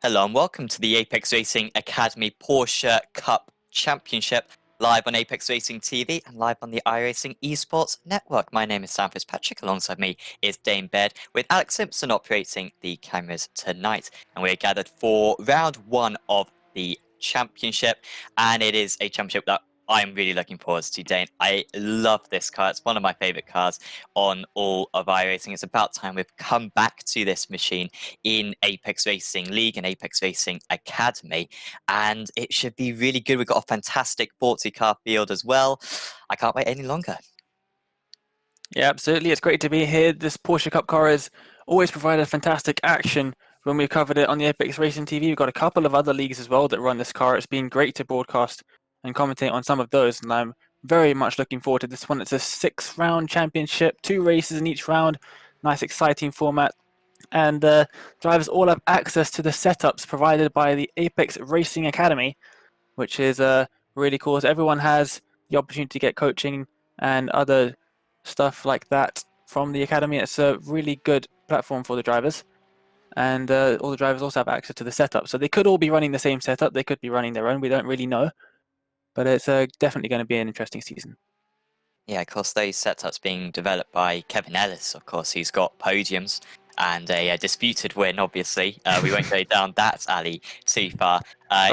Hello and welcome to the Apex Racing Academy Porsche Cup Championship, live on Apex Racing TV and live on the iRacing Esports Network. My name is Sam Fitzpatrick. Alongside me is Dane Baird, with Alex Simpson operating the cameras tonight. And we're gathered for round one of the championship, and it is a championship that I'm really looking forward to, Dane. I love this car. It's one of my favorite cars on all of iRacing. It's about time we've come back to this machine in Apex Racing League and Apex Racing Academy, and it should be really good. We've got a fantastic 40 car field as well. I can't wait any longer. Yeah, absolutely. It's great to be here. This Porsche Cup car has always provided fantastic action when we've covered it on the Apex Racing TV. We've got a couple of other leagues as well that run this car. It's been great to broadcast and commentate on some of those, and I'm very much looking forward to this one. It's a 6-round championship, 2 races in each round. Nice, exciting format. And drivers all have access to the setups provided by the Apex Racing Academy, which is really cool. So everyone has the opportunity to get coaching and other stuff like that from the academy. It's a really good platform for the drivers, and all the drivers also have access to the setup. So they could all be running the same setup. They could be running their own. We don't really know, but it's definitely going to be an interesting season. Yeah, of course, those setups being developed by Kevin Ellis. Of course, he's got podiums and a disputed win, obviously. We won't go down that alley too far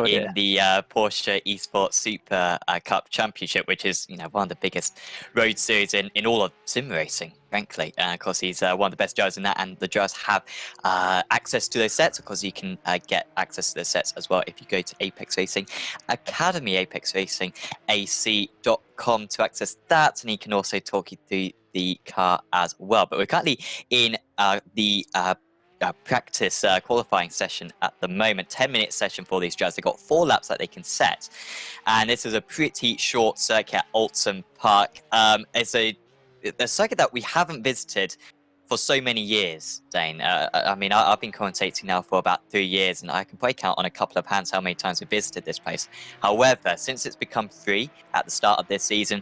in the Porsche Esports Super Cup Championship, which is, one of the biggest road series in all of sim racing, frankly. Of course, he's one of the best drivers in that, and the drivers have access to those sets. Of course, you can get access to those sets as well if you go to Apex Racing Academy, Apex Racing AC.com to access that, and he can also talk you through the car as well. But we're currently in the practice qualifying session at the moment. 10-minute session for these drivers. They've got 4 laps that they can set, and this is a pretty short circuit at Oulton Park. It's a circuit that we haven't visited for so many years, Dane. I've been commentating now for about 3 years, and I can probably count on a couple of hands how many times we visited this place. However, since it's become free at the start of this season,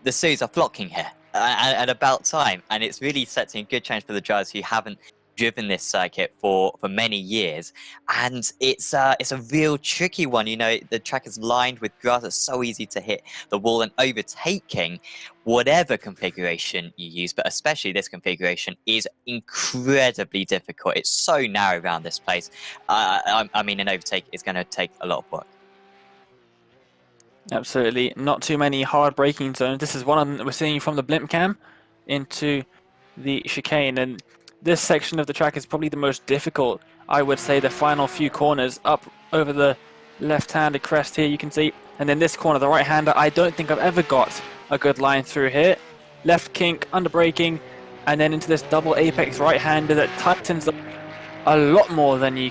the series are flocking here, and about time. And it's really setting a good chance for the drivers who haven't driven this circuit for many years. And it's a real tricky one. The track is lined with grass. It's so easy to hit the wall, and overtaking whatever configuration you use, but especially this configuration, is incredibly difficult. It's so narrow around this place. An overtake is going to take a lot of work. Absolutely. Not too many hard braking zones. This is one of them that we're seeing from the blimp cam into the chicane, and this section of the track is probably the most difficult. I would say the final few corners up over the left-handed crest here, you can see, and then this corner, the right-hander. I don't think I've ever got a good line through here. Left kink, under braking, and then into this double apex right-hander that tightens up a lot more than you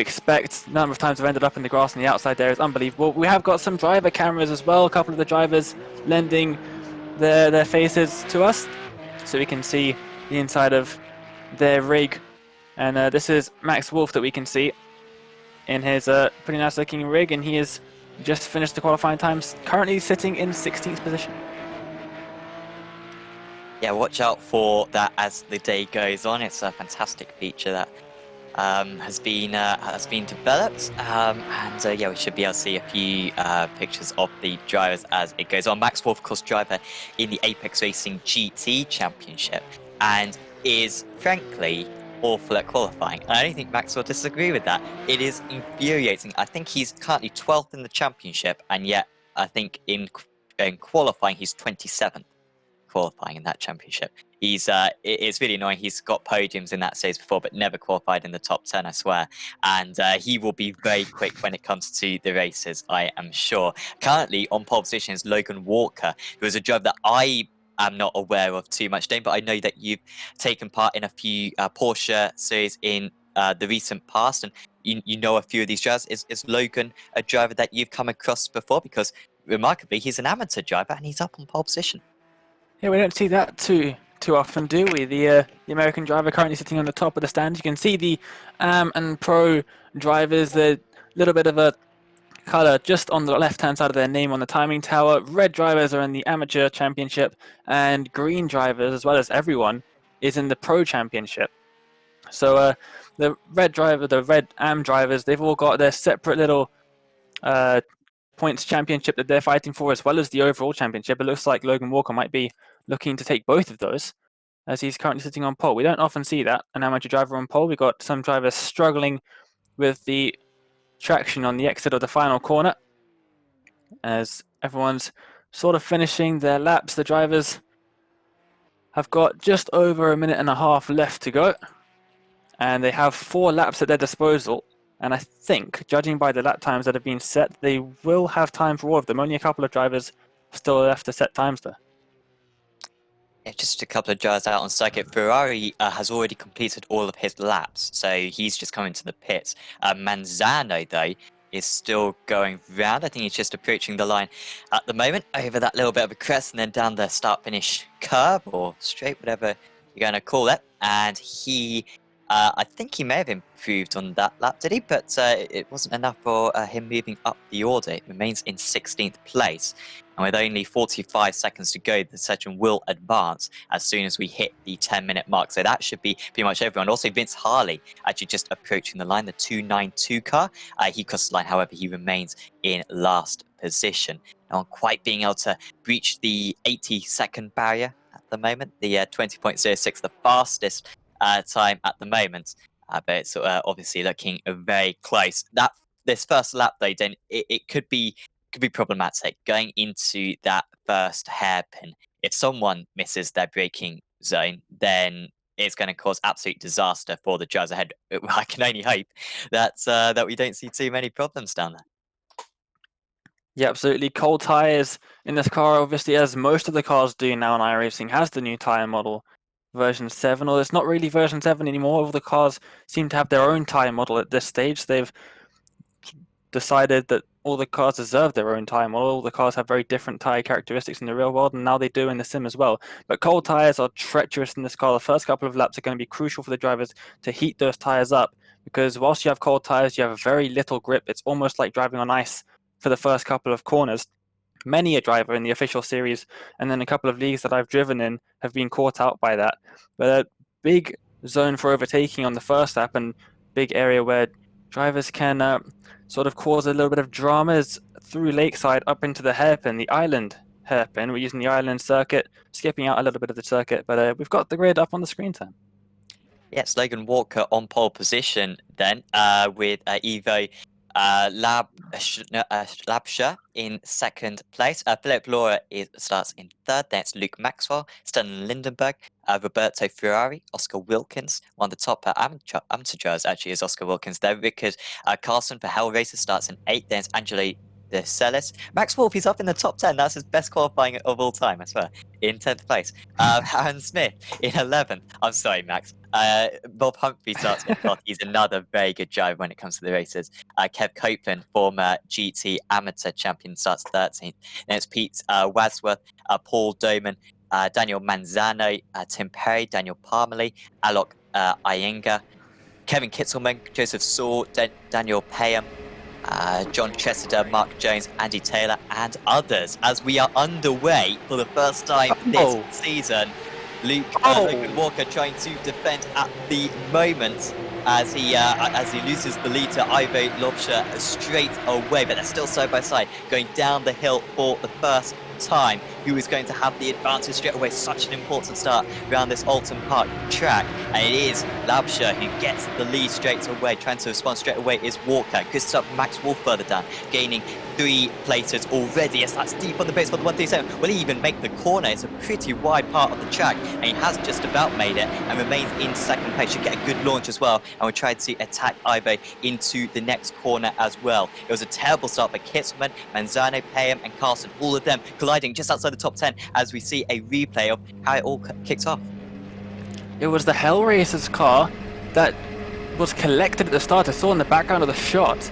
expect. The number of times I've ended up in the grass on the outside there is unbelievable. We have got some driver cameras as well, a couple of the drivers lending their faces to us so we can see the inside of their rig. And this is Max Wolf that we can see in his pretty nice looking rig, and he has just finished the qualifying times, currently sitting in 16th position. Yeah, watch out for that as the day goes on. It's a fantastic feature that has been developed, and we should be able to see a few pictures of the drivers as it goes on. Max Wolf, of course, driver in the Apex Racing GT Championship, and is frankly awful at qualifying. I don't think Max will disagree with that. It is infuriating. I think he's currently 12th in the championship, and yet I think in qualifying he's 27th qualifying in that championship. It's really annoying. He's got podiums in that series before, but never qualified in the top 10, I swear. And he will be very quick when it comes to the races, I am sure. Currently on pole position is Logan Walker, who is a driver that I am not aware of too much, Dane, but I know that you've taken part in a few Porsche series in the recent past, and you know a few of these drivers. Is Logan a driver that you've come across before? Because remarkably, he's an amateur driver and he's up on pole position. Yeah, we don't see that too often, do we? The American driver currently sitting on the top of the stands. You can see the AM and Pro drivers, the little bit of a color just on the left-hand side of their name on the timing tower. Red drivers are in the Amateur Championship, and green drivers, as well as everyone, is in the Pro Championship. So the red AM drivers, they've all got their separate little points championship that they're fighting for, as well as the overall championship. It looks like Logan Walker might be looking to take both of those, as he's currently sitting on pole. We don't often see that, an amateur driver on pole. We've got some drivers struggling with the traction on the exit of the final corner, as everyone's sort of finishing their laps. The drivers have got just over a minute and a half left to go, and they have 4 laps at their disposal. And I think, judging by the lap times that have been set, they will have time for all of them. Only a couple of drivers still left to set times there. Yeah, just a couple of drivers out on circuit. Ferrari has already completed all of his laps, so he's just coming to the pits. Manzano, though, is still going round. I think he's just approaching the line at the moment, over that little bit of a crest and then down the start-finish curve, or straight, whatever you're going to call it. And he... I think he may have improved on that lap, did he? But it wasn't enough for him moving up the order. It remains in 16th place. And with only 45 seconds to go, the session will advance as soon as we hit the 10-minute mark. So that should be pretty much everyone. Also, Vince Harley actually just approaching the line, the 292 car. He crossed the line, however, he remains in last position. Now, quite being able to breach the 80-second barrier at the moment, the 20.06, the fastest time at the moment, but it's obviously looking very close. This first lap, though, then it could be problematic going into that first hairpin. If someone misses their braking zone, then it's going to cause absolute disaster for the drivers ahead. I can only hope that we don't see too many problems down there. Yeah, absolutely. Cold tyres in this car, obviously, as most of the cars do now in iRacing, has the new tyre model, version 7, or it's not really version 7 anymore. All the cars seem to have their own tyre model at this stage. They've decided that all the cars deserve their own tyre model. All the cars have very different tyre characteristics in the real world, and now they do in the sim as well. But cold tyres are treacherous in this car. The first couple of laps are going to be crucial for the drivers to heat those tyres up, because whilst you have cold tyres, you have very little grip. It's almost like driving on ice for the first couple of corners. Many a driver in the official series and then a couple of leagues that I've driven in have been caught out by that. But a big zone for overtaking on the first lap, and big area where drivers can sort of cause a little bit of dramas through Lakeside up into the hairpin, the island hairpin. We're using the island circuit, skipping out a little bit of the circuit, but we've got the grid up on the screen time. Yes, Logan Walker on pole position then, with Ivo Labsha in second place. Philip Laura starts in third. Then it's Luke Maxwell, Stellan Lindenberg, Roberto Ferrari, Oscar Wilkins. One of the top amateur drivers actually is Oscar Wilkins there. Richard Carlson for Hellraiser starts in eighth. Then it's Angelo De Celis. Max Wolf, he's up in the top 10. That's his best qualifying of all time, I swear. In 10th place. Aaron Smith in 11th. I'm sorry, Max. Bob Humphrey starts in 12th. He's another very good driver when it comes to the races. Kev Copeland, former GT amateur champion, starts 13th. Then it's Pete Wadsworth, Paul Doman, Daniel Manzano, Tim Perry, Daniel Parmalee, Alok Iyengar, Kevin Kitzelman, Joseph Saul, Daniel Payham, John Chessiter, Mark Jones, Andy Taylor, and others, as we are underway for the first time this season. Logan Walker trying to defend at the moment as he loses the lead to Ivo Lobsher straight away, but they're still side by side going down the hill for the first time. Who is going to have the advantage straight away? Such an important start around this Oulton Park track, and it is Labsher who gets the lead straight away. Trying to respond straight away is Walker. Good stuff. Max Wolf further down, gaining 3 places already. Yes, that's deep on the base for the 137. Will he even make the corner? It's a pretty wide part of the track, and he has just about made it and remains in second place. Should get a good launch as well, and we'll try to attack Ivo into the next corner as well. It was a terrible start for Kitzelman, Manzano, Payham, and Carlson. All of them colliding just outside the top 10 as we see a replay of how it all kicks off. It was the Hellraiser's car that was collected at the start. I saw in the background of the shot,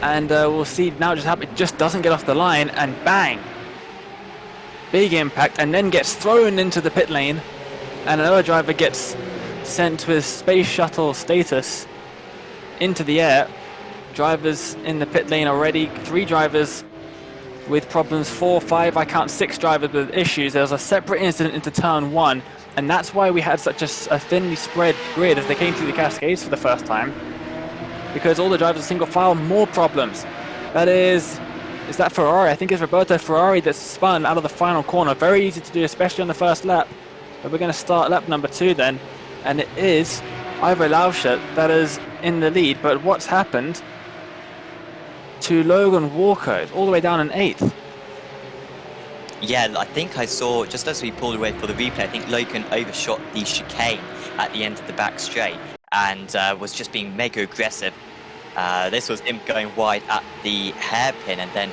and we'll see now it just doesn't get off the line, and bang, big impact, and then gets thrown into the pit lane, and another driver gets sent with space shuttle status into the air. Drivers in the pit lane already, 3 drivers with problems. 4, 5, I count 6 drivers with issues. There was a separate incident into turn 1, and that's why we had such a thinly spread grid as they came through the Cascades for the first time, because all the drivers are single file. More problems. That is that Ferrari? I think it's Roberto Ferrari that spun out of the final corner. Very easy to do, especially on the first lap. But we're going to start lap number 2 then, and it is Ivo Lauscher that is in the lead. But what's happened to Logan Walker? All the way down in 8th. Yeah, I think I saw, just as we pulled away for the replay, I think Logan overshot the chicane at the end of the back straight and was just being mega aggressive. This was him going wide at the hairpin, and then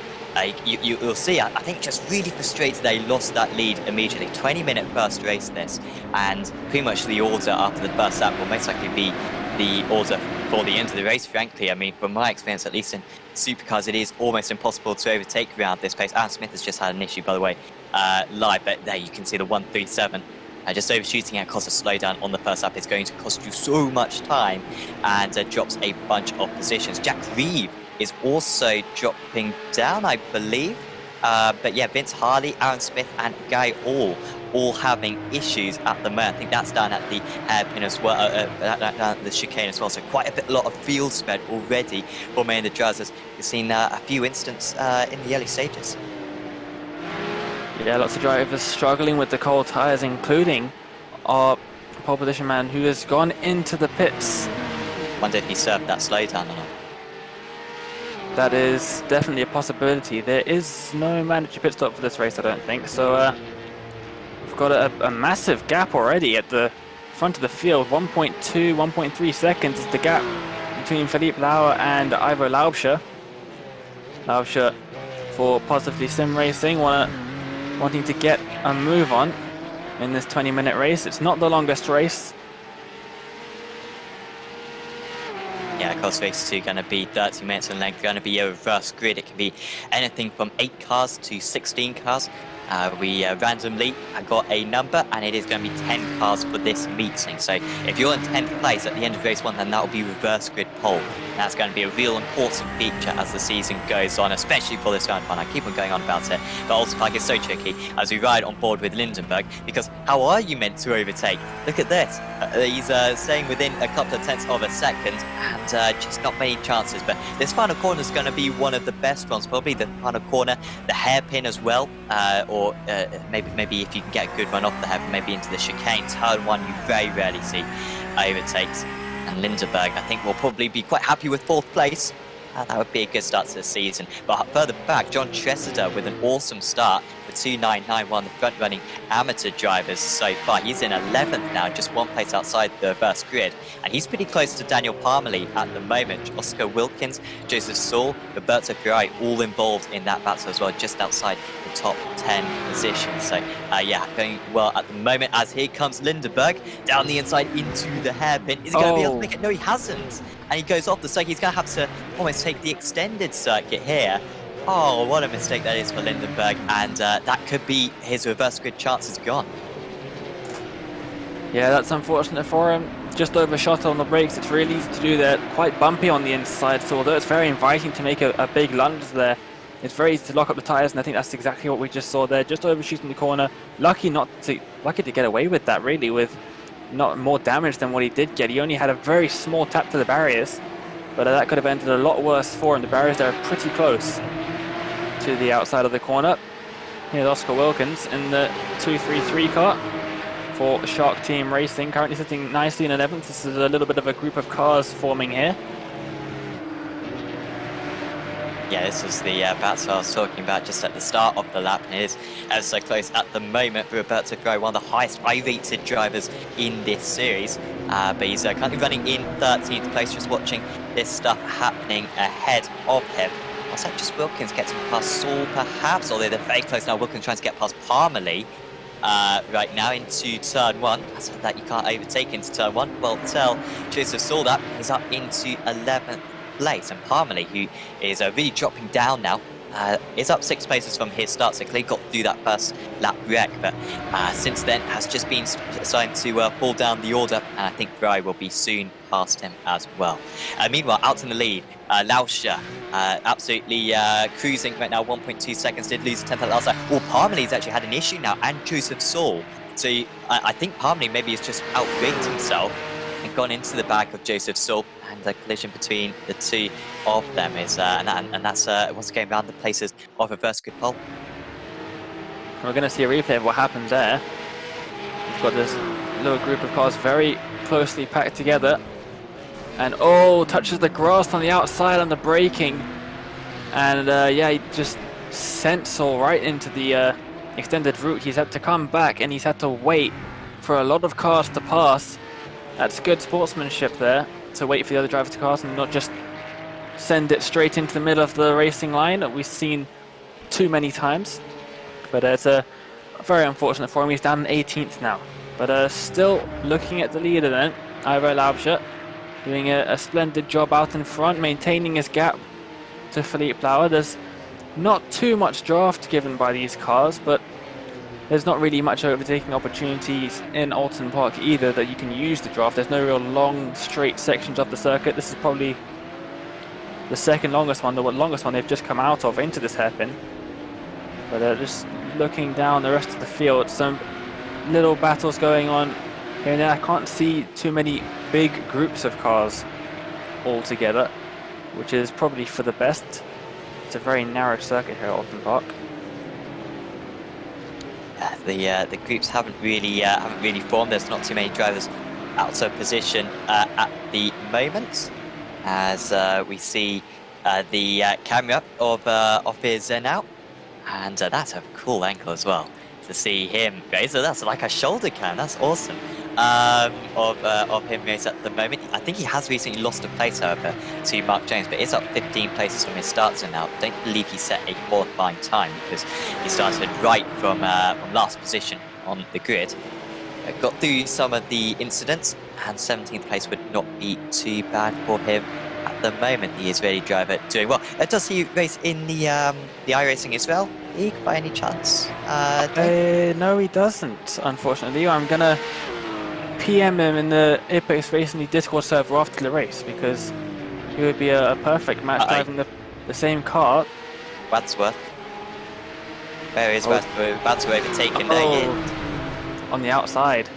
you'll see, I think just really frustrated they lost that lead immediately. 20-minute first race this, and pretty much the order after the first lap will most likely be the order for the end of the race, frankly. I mean, from my experience, at least in supercars, it is almost impossible to overtake around this pace. Aaron Smith has just had an issue, by the way, live, but there you can see the 137. Just overshooting at cost a slowdown on the first lap is going to cost you so much time, and drops a bunch of positions. Jack Reeve is also dropping down, I believe. But yeah, Vince Harley, Aaron Smith, and Guy all having issues at the moment. I think that's down at the hairpin as well, down at the chicane as well. So quite a lot of field spread already for many of the drivers. We've seen a few incidents in the early stages. Yeah, lots of drivers struggling with the cold tyres, including our pole position man who has gone into the pits. Wonder if he served that slowdown or not. That is definitely a possibility. There is no mandatory pit stop for this race, I don't think. So we've got a massive gap already at the front of the field. 1.2, 1.3 seconds is the gap between Philippe Lauer and Ivo Lauscher. Lauscher for Positively Sim Racing, wanting to get a move on in this 20-minute race. It's not the longest race. Yeah, of course, race 2 going to be 30 minutes in length, going to be a reverse grid. It can be anything from 8 cars to 16 cars. We randomly got a number, and it is going to be 10 cars for this meeting. So if you're in 10th place at the end of race 1, then that will be reverse grid pole. That's going to be a real important feature as the season goes on, especially for this round 1. I keep on going on about it, but also like it's so tricky as we ride on board with Lindenberg, because how are you meant to overtake? Look at this. He's staying within a couple of tenths of a second, and just not many chances. But this final corner is going to be one of the best ones, probably the final corner, the hairpin as well, or maybe if you can get a good run off the hairpin, maybe into the chicane. Turn 1 you very rarely see overtakes. And Lindenberg, I think, will probably be quite happy with 4th place. That would be a good start to the season. But further back, John Tressida with an awesome start with 2.991, the front-running amateur drivers so far. He's in 11th now, just 1 place outside the reverse grid. And he's pretty close to Daniel Parmalee at the moment. Oscar Wilkins, Joseph Saul, Roberto Ferrari, all involved in that battle as well, just outside the top 10 positions. So, yeah, going well at the moment as here comes Lindenberg down the inside into the hairpin. Is he going to be able to make it? No, he hasn't. And he goes off the circuit. He's going to have to almost take the extended circuit here. Oh, what a mistake that is for Lindenberg, and that could be his reverse grid chances gone. Yeah, that's unfortunate for him. Just overshot on the brakes. It's really easy to do that. Quite bumpy on the inside, so although it's very inviting to make a big lunge there, it's very easy to lock up the tyres, and I think that's exactly what we just saw there. Just overshooting the corner. Lucky to get away with that, really, with not more damage than what he did get. He only had a very small tap to the barriers, but that could have ended a lot worse for him. The barriers there are pretty close to the outside of the corner. Here's Oscar Wilkins in the 233 car for Shark Team Racing, currently sitting nicely in 11th. This is a little bit of a group of cars forming here. Yeah, this was the battle I was talking about just at the start of the lap, and it is ever so close at the moment. Roberto Ferrari, one of the highest I-rated drivers in this series, but he's currently running in 13th place, just watching this stuff happening ahead of him. Looks like just Wilkins getting past Saul, perhaps, although they're very close now. Wilkins trying to get past Parmalee right now into turn 1. That's that you can't overtake into turn 1. Well, tell Joseph Saul that he's up into 11th place, and Parmalee, who is really dropping down now is up 6 places from his start, so clearly got to do that first lap wreck, but since then has just been starting to fall down the order, and I think Ferrari will be soon past him as well. Meanwhile, out in the lead, Lauscher absolutely cruising right now, 1.2 seconds, did lose a 10th at last time. Well, Parmalee's actually had an issue now, and Joseph Saul, so I think Parmalee maybe has just outrigged himself and gone into the back of Joseph Saul, and a collision between the two of them is, and that's once again around the places of reverse grid pole. We're going to see a replay of what happened there. We've got this little group of cars very closely packed together, and touches the grass on the outside on the braking, and yeah, he just sent Saul right into the extended route. He's had to come back, and he's had to wait for a lot of cars to pass. That's good sportsmanship there, to wait for the other driver to pass and not just send it straight into the middle of the racing line that we've seen too many times. But it's very unfortunate for him. He's down in 18th now. But still looking at the leader then, Ivo Lauscher doing a splendid job out in front, maintaining his gap to Philippe Lauer. There's not too much draft given by these cars, but there's not really much overtaking opportunities in Oulton Park either that you can use the draft. There's no real long straight sections of the circuit. This is probably the second longest one, the longest one they've just come out of into this hairpin. But just looking down the rest of the field, some little battles going on here and there. I can't see too many big groups of cars all together, which is probably for the best. It's a very narrow circuit here at Oulton Park. The groups haven't really formed. There's not too many drivers out of position at the moment, as we see the camera of his now, and that's a cool angle as well to see him race. So that's like a shoulder cam. That's awesome. Of him race at the moment. I think he has recently lost a place, however, to Mark Jones, but it's up 15 places from his start to now. Don't believe he set a qualifying time because he started right from last position on the grid. Got through some of the incidents, and 17th place would not be too bad for him at the moment. He is really driver doing well. Does he race in the iRacing Israel League by any chance? No, he doesn't, unfortunately. I'm gonna PM him in the Apex Racing Discord server after the race, because he would be a perfect match driving the same car. Wadsworth. Where is Wadsworth? Wadsworth overtaken there. On the outside.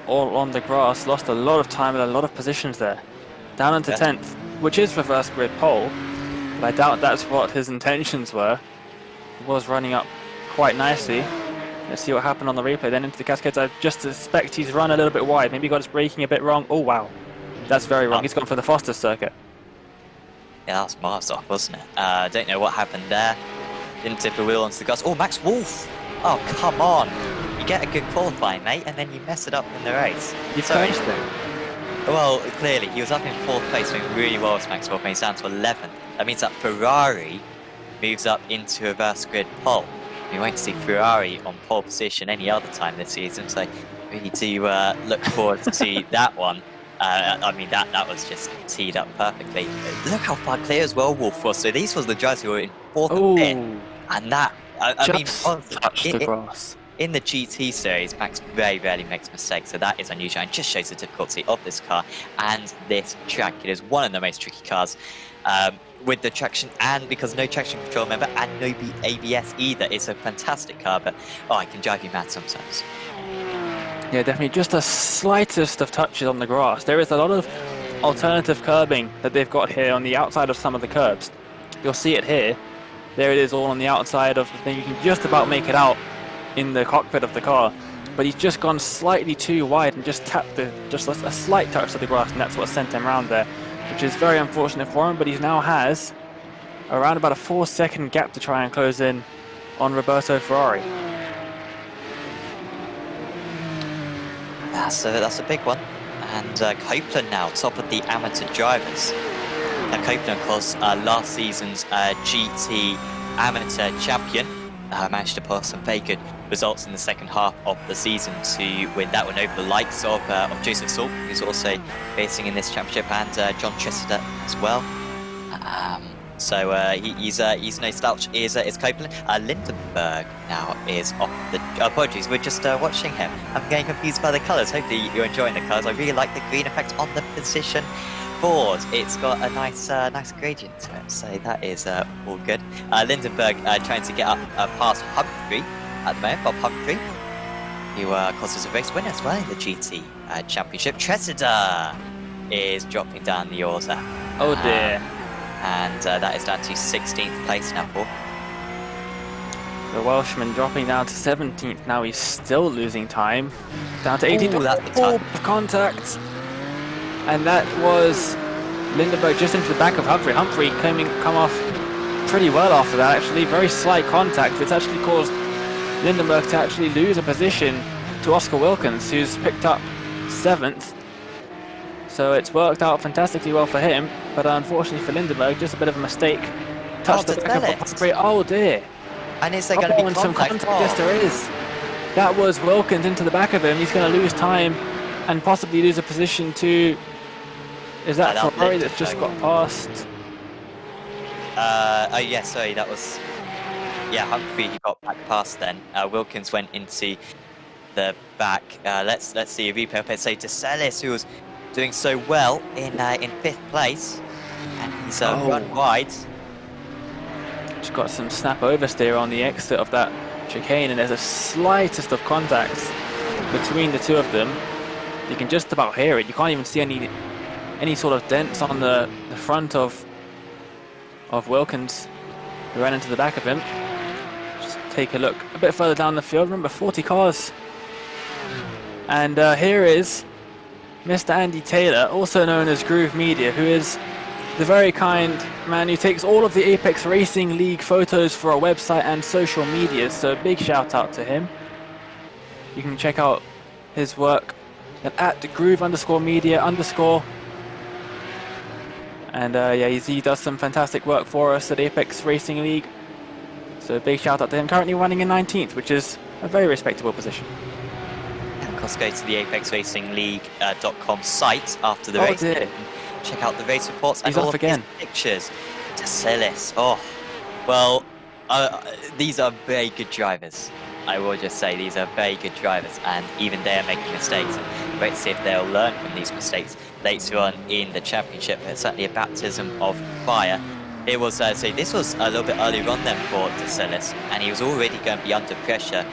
All on the grass. Lost a lot of time and a lot of positions there. Down into 10th, which is reverse grid pole, but I doubt that's what his intentions were. He was running up quite nicely. Let's see what happened on the replay. Then into the Cascades. I just suspect he's run a little bit wide. Maybe he got his braking a bit wrong. Oh, wow. That's very wrong. He's gone for the Foster circuit. Yeah, that's miles off, wasn't it? Don't know what happened there. Didn't tip a wheel onto the grass. Oh, Max Wolf! Oh, come on. You get a good qualifying, mate, and then you mess it up in the race. You've changed him. Well, clearly, he was up in 4th place, doing really well as Max Wolf, and he's down to 11th. That means that Ferrari moves up into reverse grid pole. We won't see Ferrari on pole position any other time this season, so we do look forward to see that one. I mean, that was just teed up perfectly. Look how far clear as well Wolf was. So these was the drivers who were in 4th and 5th, and that, I mean, touched the grass. In the GT series, Max very rarely makes mistakes, so that is unusual and just shows the difficulty of this car and this track. It is one of the most tricky cars. With the traction, and because no traction control, remember, and no ABS either. It's a fantastic car, but it can drive you mad sometimes. Yeah, definitely. Just the slightest of touches on the grass. There is a lot of alternative curbing that they've got here on the outside of some of the curbs. You'll see it here. There it is, all on the outside of the thing. You can just about make it out in the cockpit of the car, but he's just gone slightly too wide and just tapped just a slight touch to the grass, and that's what sent him around there, which is very unfortunate for him. But he now has around about a 4-second gap to try and close in on Roberto Ferrari. That's a big one. And Copeland now top of the amateur drivers. Now Copeland, of course, last season's GT amateur champion, managed to pull some very good results in the second half of the season to win that one over the likes of Joseph Saul, who's also racing in this championship, and John Tressida as well. So he's no slouch. Is Copeland. Lindenberg now is off the. Apologies, we're just watching him. I'm getting confused by the colours. Hopefully you're enjoying the colours. I really like the green effect on the position board. It's got a nice gradient to it, so that is all good. Lindenberg trying to get up past Humphrey at the moment. Bob Humphrey, who of course is a race winner as well in the GT Championship. Tressida is dropping down the order. Oh dear. And that is down to 16th place now for the Welshman dropping down to 17th. Now he's still losing time. Down to 18th. Ooh, that's a ton. Contact. And that was Lindenberg just into the back of Humphrey. Humphrey come off pretty well after that, actually. Very slight contact. It's actually caused Lindenberg to actually lose a position to Oscar Wilkins, who's picked up 7th. So it's worked out fantastically well for him, but unfortunately for Lindenberg, just a bit of a mistake. Touched the back of Humphrey. Oh dear. And is there going to be some contact? Yes, there is. That was Wilkins into the back of him. He's going to lose time and possibly lose a position to... Is that Ferrari that's just got past? Oh yeah, sorry, that was... Yeah, Humphrey got back past then. Wilkins went into the back. Let's see a replay of it. So DeCellis, who was doing so well in 5th place, and he's run wide. Just got some snap oversteer on the exit of that chicane, and there's a slightest of contacts between the two of them. You can just about hear it. You can't even see any sort of dents on the front of Wilkins, who ran into the back of him. Just take a look a bit further down the field. Remember, 40 cars. And here is Mr. Andy Taylor, also known as Groove Media, who is the very kind man who takes all of the Apex Racing League photos for our website and social media, so big shout out to him. You can check out his work at groove_media_. And yeah, he does some fantastic work for us at Apex Racing League, so big shout out to him. Currently running in 19th, which is a very respectable position. And of course, go to the ApexRacingLeague.com site after the race. Check out the race reports and all of his pictures. DeCellis, oh, well, these are very good drivers. I will just say these are very good drivers, and even they are making mistakes. Great to see if they'll learn from these mistakes later on in the championship. It's certainly a baptism of fire. It was, so this was a little bit earlier on then for DeCellis, and he was already going to be under pressure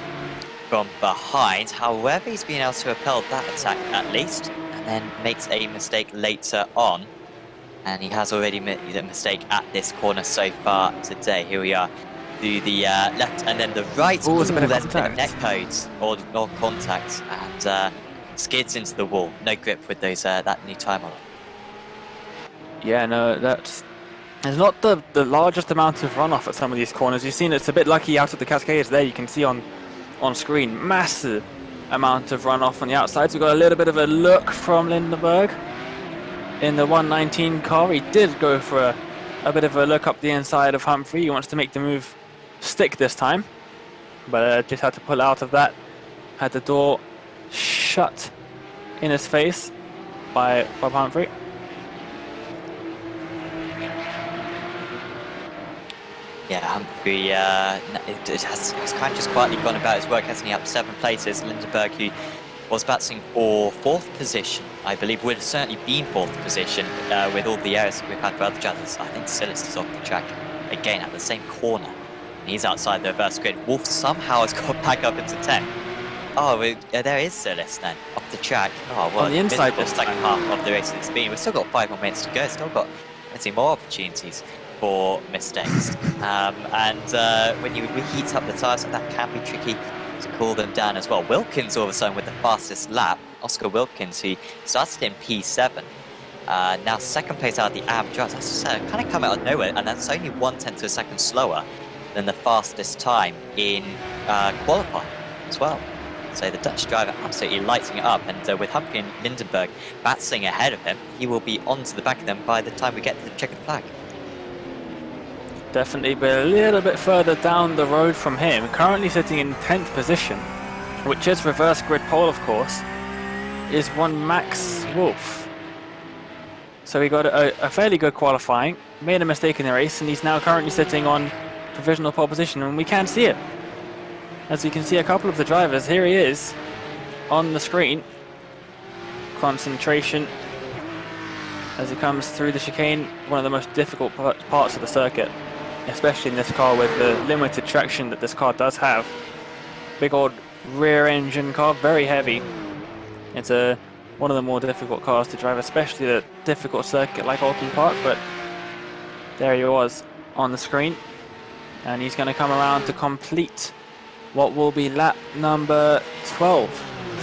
from behind. However, he's been able to repel that attack at least, and then makes a mistake later on. And he has already made a mistake at this corner so far today. Here we are through the left and then the right. Oh, there's a bit of neck codes or contact, and skids into the wall. No grip with those that new timer. Yeah, no, there's not the largest amount of runoff at some of these corners. You've seen it's a bit lucky out of the Cascades there. You can see on screen, massive amount of runoff on the outsides. We've got a little bit of a look from Lindenberg in the 119 car. He did go for a bit of a look up the inside of Humphrey. He wants to make the move stick this time, but just had to pull out of that. Had the door shut in his face by Bob Humphrey. Yeah, Humphrey has kind of just quietly gone about his work, hasn't he? Up 7 places. Lindenberg, who was battling for 4th position, I believe would have certainly been 4th position with all the errors we've had for other drivers. I think Silas is off the track again at the same corner. He's outside the reverse grid. Wolf somehow has got back up into 10. Oh, there is Silas then, off the track. Oh, well, on the inside the second half of the race it's been. We've still got 5 more minutes to go. Still got plenty more opportunities for mistakes. When you reheat up the tyres, that can be tricky to cool them down as well. Wilkins all of a sudden with the fastest lap. Oscar Wilkins, who started in P7. Now 2nd place out of the AM drives. That's kind of come out of nowhere, and that's only 1/10 of a second slower than the fastest time in qualifying as well. So the Dutch driver absolutely lighting it up, and with Humphrey and Lindenberg battling ahead of him, he will be onto the back of them by the time we get to the checkered flag. Definitely, but a little bit further down the road from him, currently sitting in 10th position, which is reverse grid pole, of course, is one Max Wolf. So he got a fairly good qualifying, made a mistake in the race, and he's now currently sitting on provisional pole position, and we can see it. As you can see a couple of the drivers, here he is on the screen. Concentration as he comes through the chicane, one of the most difficult parts of the circuit, especially in this car with the limited traction that this car does have. Big old rear engine car, very heavy. It's one of the more difficult cars to drive, especially a difficult circuit like Oulton Park, but there he was on the screen, and he's going to come around to complete what will be lap number 12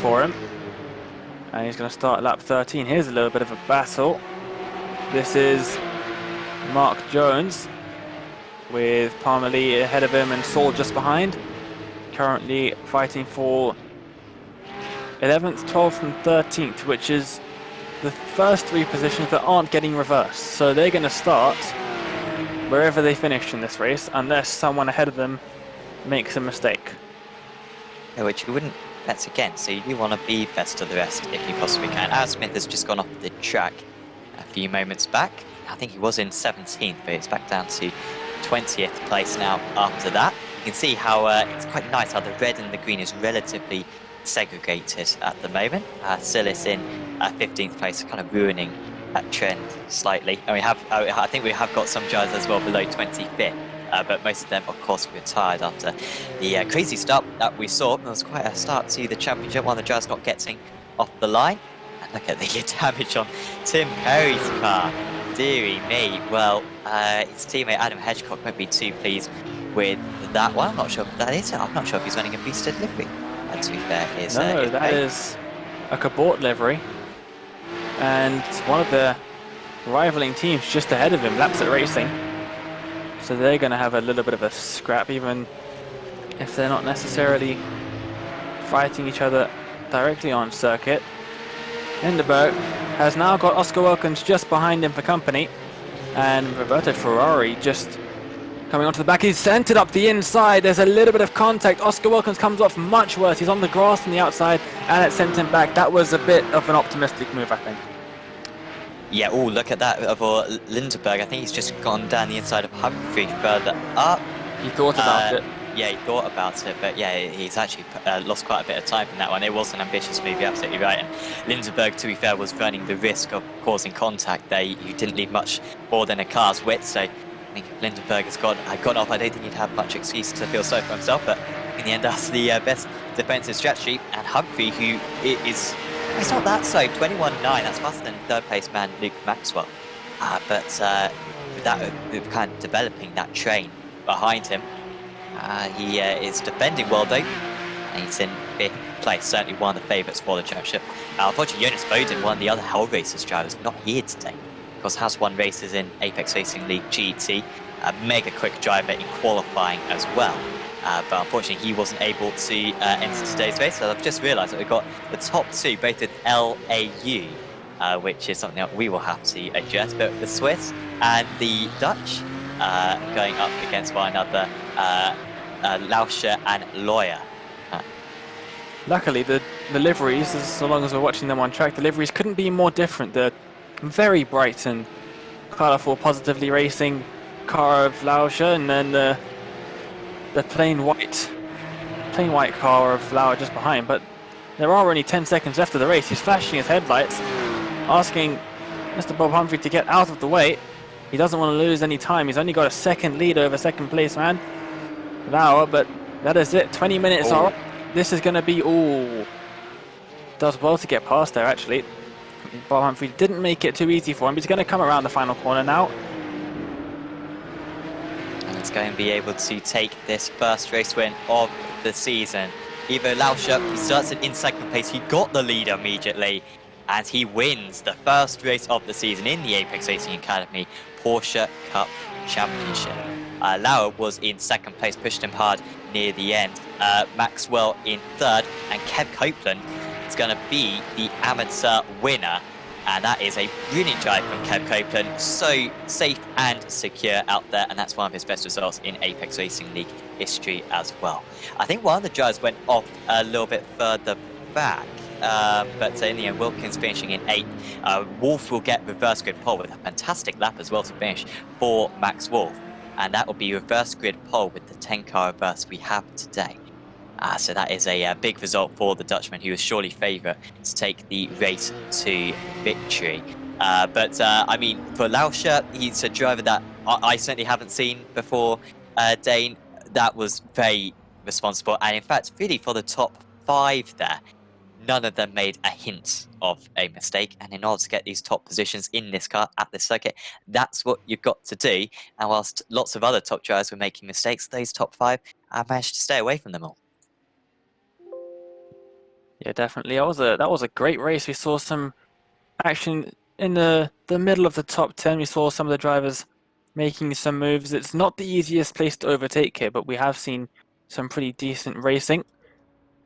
for him, and he's going to start lap 13. Here's a little bit of a battle. This is Mark Jones with Palmer Lee ahead of him and Saul just behind, currently fighting for 11th, 12th and 13th, which is the first three positions that aren't getting reversed. So they're going to start wherever they finish in this race, unless someone ahead of them makes a mistake. Yeah, which you wouldn't bet against, so you want to be best of the rest if you possibly can. Al Smith has just gone off the track a few moments back. I think he was in 17th, but it's back down to 20th place now after that. You can see how it's quite nice how the red and the green is relatively segregated at the moment. Sillis in 15th place, kind of ruining that trend slightly. And we have, I think we have got some drivers as well below 25th, but most of them, of course, retired after the crazy start that we saw. There was quite a start to the championship, one of the drivers not getting off the line. And look at the damage on Tim Perry's car. Deary me. Well, his teammate Adam Hedgecock won't be too pleased with that one. I'm not sure if that is it. I'm not sure if he's running a boosted livery. To be fair, no, that is a Cabot livery, and one of the rivaling teams just ahead of him, Lapset Racing. So they're going to have a little bit of a scrap, even if they're not necessarily fighting each other directly on circuit. Lindeberg has now got Oscar Wilkins just behind him for company, and Roberto Ferrari just coming onto the back. He's centered up the inside. There's a little bit of contact. Oscar Wilkins comes off much worse. He's on the grass on the outside, and it sent him back. That was a bit of an optimistic move, I think. Yeah, oh, look at that for Lindeberg. I think he's just gone down the inside of Humphrey further up. He thought about it. Yeah, he thought about it, but yeah, he's actually lost quite a bit of time from that one. It was an ambitious move, you're absolutely right. And Lindeberg, to be fair, was running the risk of causing contact there. You didn't leave much more than a car's width, so I think if Lindeberg has gone off, I don't think he'd have much excuse to feel sorry for himself, but in the end, that's the best defensive strategy. And Humphrey, who is, it's not that slow, 21.9, that's faster than third place man Luke Maxwell. But with that, kind of developing that train behind him, he is defending well though, and he's in 5th place, certainly one of the favourites for the championship. Unfortunately, Jonas Bowden, one of the other Hell Racers drivers, not here today. Of course, has won races in Apex Racing League GT, a mega quick driver in qualifying as well. But unfortunately, he wasn't able to enter today's race. So I've just realised that we've got the top two, both with LAU, which is something that we will have to address. But the Swiss and the Dutch going up against one another, Lauscher and Lawyer. Luckily, the liveries, so long as we're watching them on track, the liveries couldn't be more different. The very bright and colourful, positively racing car of Lauscher, and then the plain white car of Lauer just behind. But there are only 10 seconds left of the race. He's flashing his headlights, asking Mr. Bob Humphrey to get out of the way. He doesn't want to lose any time. He's only got a second lead over second place man Lauer, but that is it. 20 minutes are up. This is going to be, does well to get past there actually. Bob Humphrey didn't make it too easy for him, but he's going to come around the final corner now. And he's going to be able to take this first race win of the season. Ivo Lauscher, he starts in second place. He got the lead immediately, and he wins the first race of the season in the Apex Racing Academy Porsche Cup Championship. Lauer was in second place, pushed him hard near the end. Maxwell in third, and Kev Copeland is going to be the amateur winner. And that is a brilliant drive from Kev Copeland. So safe and secure out there, and that's one of his best results in Apex Racing League history as well. I think one of the drivers went off a little bit further back. but in the end, Wilkins finishing in 8th. Wolf will get reverse grid pole with a fantastic lap as well to finish for Max Wolf. And that will be reverse grid pole with the 10-car reverse we have today. So that is a big result for the Dutchman, who was surely favourite to take the race to victory. I mean, for Lauscher, he's a driver that I certainly haven't seen before. Dane, that was very responsible. And in fact, really for the top 5 there, none of them made a hint of a mistake. And in order to get these top positions in this car at this circuit, that's what you've got to do. And whilst lots of other top drivers were making mistakes, those top 5 managed to stay away from them all. Yeah, definitely. That was a great race. We saw some action in the middle of the top 10. We saw some of the drivers making some moves. It's not the easiest place to overtake here, but we have seen some pretty decent racing.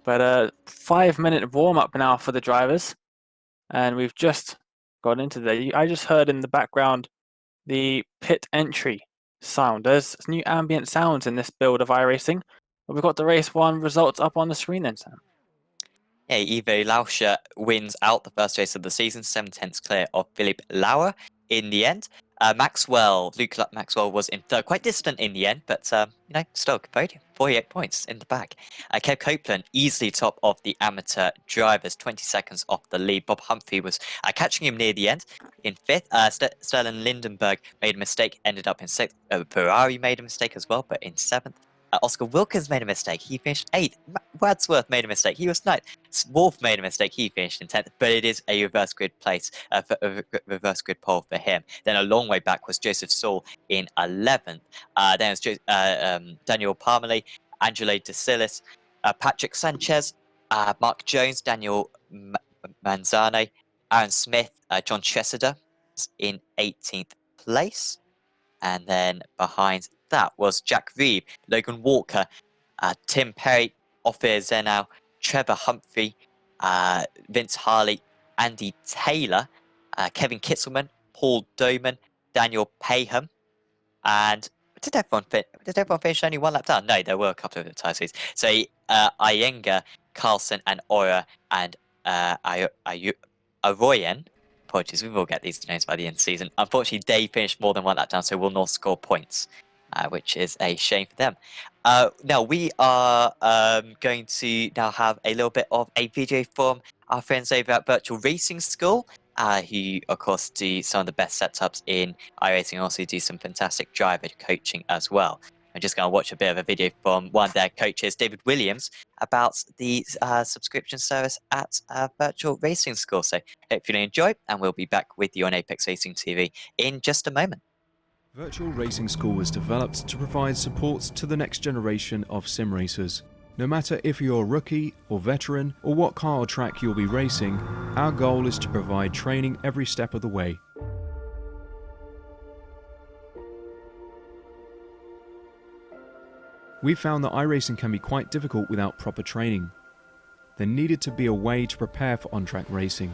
But a 5-minute warm-up now for the drivers, and we've just got into there. I just heard in the background the pit entry sound. There's new ambient sounds in this build of iRacing. But we've got the race 1 results up on the screen then, Sam. Yeah, Ivo Lauscher wins out the first race of the season, 7/10 clear of Philipp Lauer in the end. Luke Maxwell was in third, quite distant in the end, but still good podium, 48 points in the bag. Kev Copeland easily top of the amateur drivers, 20 seconds off the lead. Bob Humphrey was catching him near the end in 5th. Sterling Lindenberg made a mistake, ended up in 6th. Ferrari made a mistake as well, but in 7th. Oscar Wilkins made a mistake. He finished 8th. Wadsworth made a mistake. He was 9th. Wolf made a mistake. He finished in 10th. But it is a reverse grid place, reverse grid pole for him. Then a long way back was Joseph Saul in 11th. Then it was Daniel Parmalee, Angelo De Silis, Patrick Sanchez, Mark Jones, Daniel Manzane, Aaron Smith, John Chessida in 18th place. And then behind that was Jack Reeve, Logan Walker, Tim Perry, Ophir Zenow, Trevor Humphrey, Vince Harley, Andy Taylor, Kevin Kitzelman, Paul Doman, Daniel Payham, and did everyone finish only 1 lap down? No, there were a couple of tie series. So Iyengar, Carlson, and Ora, and Aroyan. Apologies, we will get these names by the end of the season. Unfortunately, they finished more than 1 lap down, so will not score points, which is a shame for them. Now, we are going to now have a little bit of a video from our friends over at Virtual Racing School, who, of course, do some of the best setups in iRacing and also do some fantastic driver coaching as well. I'm just going to watch a bit of a video from one of their coaches, David Williams, about the subscription service at Virtual Racing School. So hopefully you enjoy, and we'll be back with you on Apex Racing TV in just a moment. Virtual Racing School was developed to provide support to the next generation of sim racers. No matter if you're a rookie or veteran or what car or track you'll be racing, our goal is to provide training every step of the way. We found that iRacing can be quite difficult without proper training. There needed to be a way to prepare for on-track racing.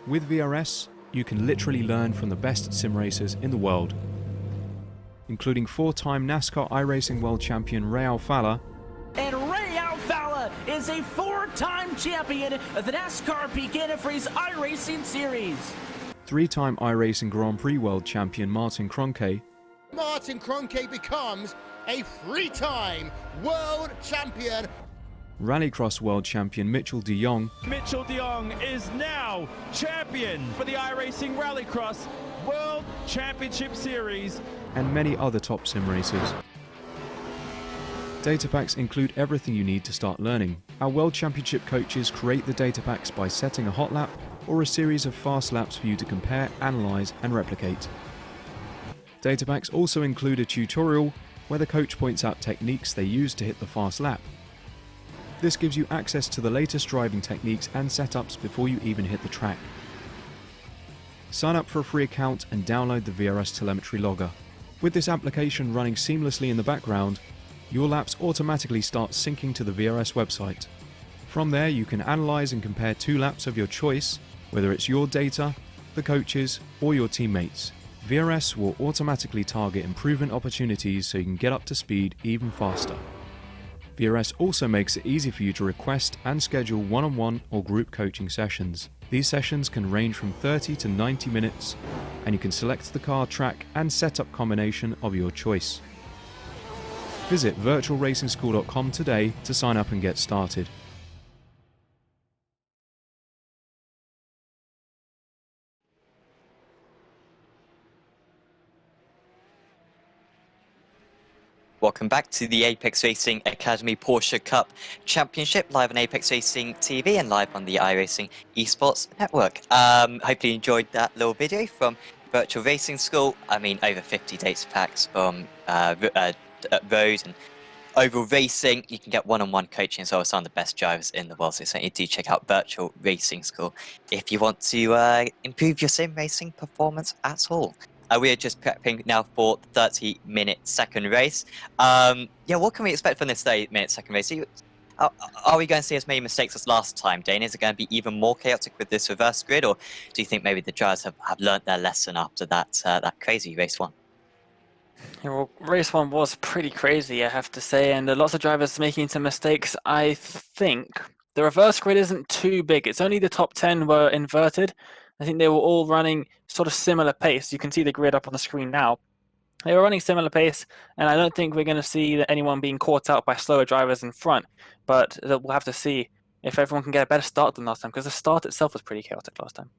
With VRS, you can literally learn from the best sim racers in the world, including 4-time NASCAR iRacing World Champion Ray Alfala. And Ray Alfala is a 4-time champion of the NASCAR Peak Antifreeze iRacing Series. 3-time iRacing Grand Prix World Champion Martin Kroenke. Martin Kroenke becomes a 3-time world champion. Rallycross World Champion Mitchell de Jong. Mitchell de Jong is now champion for the iRacing Rallycross World Championship Series. And many other top sim racers. Data packs include everything you need to start learning. Our World Championship coaches create the data packs by setting a hot lap or a series of fast laps for you to compare, analyze, and replicate. Data packs also include a tutorial where the coach points out techniques they use to hit the fast lap. This gives you access to the latest driving techniques and setups before you even hit the track. Sign up for a free account and download the VRS telemetry logger. With this application running seamlessly in the background, your laps automatically start syncing to the VRS website. From there, you can analyze and compare 2 laps of your choice, whether it's your data, the coaches, or your teammates. VRS will automatically target improvement opportunities so you can get up to speed even faster. VRS also makes it easy for you to request and schedule one-on-one or group coaching sessions. These sessions can range from 30 to 90 minutes, and you can select the car, track and setup combination of your choice. Visit virtualracingschool.com today to sign up and get started. Welcome back to the Apex Racing Academy Porsche Cup Championship, live on Apex Racing TV and live on the iRacing Esports Network. Hopefully you enjoyed that little video from Virtual Racing School. I mean, over 50 data packs from road and oval racing. You can get one-on-one coaching as well as some of the best drivers in the world, so certainly do check out Virtual Racing School if you want to improve your sim racing performance at all. We are just prepping now for the 30-minute second race. Yeah, what can we expect from this 30-minute second race? Are we going to see as many mistakes as last time, Dane? Is it going to be even more chaotic with this reverse grid, or do you think maybe the drivers have learnt their lesson after that crazy race one? Yeah, well, race one was pretty crazy, I have to say, and lots of drivers making some mistakes. I think the reverse grid isn't too big. It's only the top 10 were inverted. I think they were all running sort of similar pace. You can see the grid up on the screen now. They were running similar pace, and I don't think we're going to see anyone being caught out by slower drivers in front. But we'll have to see if everyone can get a better start than last time, because the start itself was pretty chaotic last time.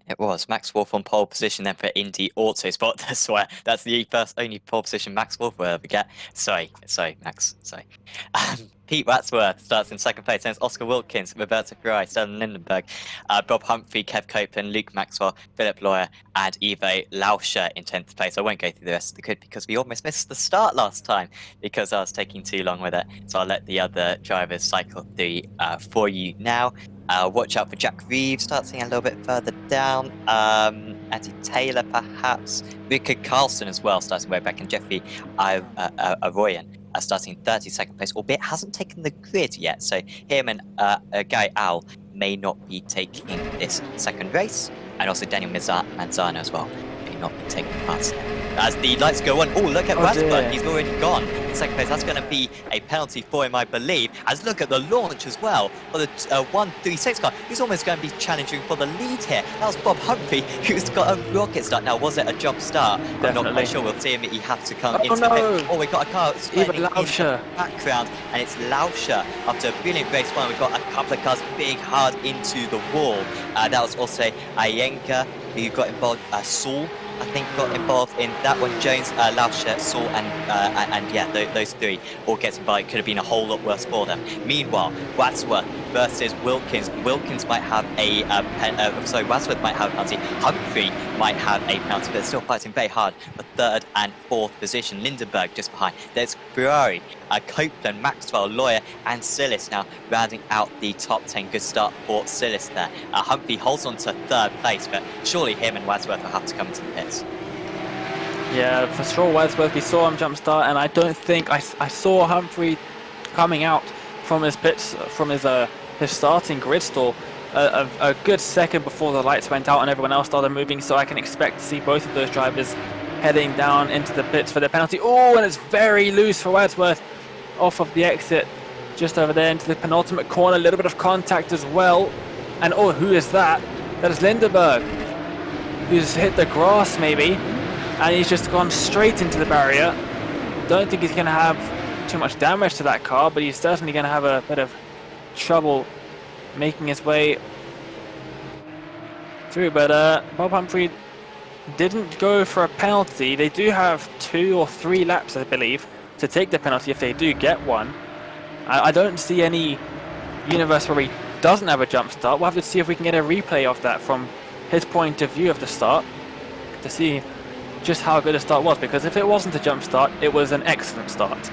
It was. Max Wolf on pole position then for Indy Autosport. I swear, that's the only pole position Max Wolf will ever get. Sorry, Max. Sorry. Pete Wadsworth starts in second place. Then it's Oscar Wilkins, Roberto Ferrari, Sterling Lindenberg, Bob Humphrey, Kev Copeland, Luke Maxwell, Philip Lawyer, and Ivo Lauscher in 10th place. I won't go through the rest of the grid because we almost missed the start last time because I was taking too long with it. So I'll let the other drivers cycle through for you now. Watch out for Jack Reeves starting a little bit further down. Andy Taylor perhaps. Richard Carlson as well starting way back. And Jeffrey Arroyan starting 32nd place, albeit hasn't taken the grid yet. So him and Guy Owl may not be taking this second race. And also Daniel Manzano as well may not be taking part. As the lights go on, oh, look at Wadsworth, he's already gone in second place. That's going to be a penalty for him, I believe. As look at the launch as well for the 136 car. He's almost going to be challenging for the lead here. That was Bob Humphrey, who's got a rocket start. Now, was it a jump start? Definitely. I'm not quite sure. We'll see him. He had to come into the pit. Oh, we got a car spinning in the background, and it's Lauscher. After a brilliant race one, we've got a couple of cars big hard into the wall. That was also Ayenka, who got involved. Saul, I think, got involved in that one. Jones, Lauscher, Saul, and yeah, those three all gets involved. Could have been a whole lot worse for them. Meanwhile, Wadsworth versus Wilkins. Wilkins might have Wadsworth might have a penalty. Humphrey might have a penalty, but they're still fighting very hard for third and fourth position. Lindenberg just behind. There's Ferrari, Copeland, Maxwell, Lawyer, and Sillis now rounding out the top 10. Good start for Sillis there. Humphrey holds on to third place, but surely him and Wadsworth will have to come into the pits. Yeah, for sure, Wadsworth, we saw him jump start, and I don't think I saw Humphrey coming out from his pits, from his starting grid stall a good second before the lights went out and everyone else started moving, so I can expect to see both of those drivers heading down into the pits for their penalty. Oh, and it's very loose for Wadsworth off of the exit, just over there into the penultimate corner. A little bit of contact as well, and oh, who is that? That is Lindenberg, who's hit the grass maybe, and he's just gone straight into the barrier. Don't think he's going to have too much damage to that car, but he's certainly going to have a bit of trouble making his way through. But Bob Humphrey didn't go for a penalty. They do have 2 or 3 laps, I believe, to take the penalty if they do get one. I don't see any universe where he doesn't have a jump start. We'll have to see if we can get a replay of that from his point of view of the start to see just how good a start was, because if it wasn't a jump start, it was an excellent start.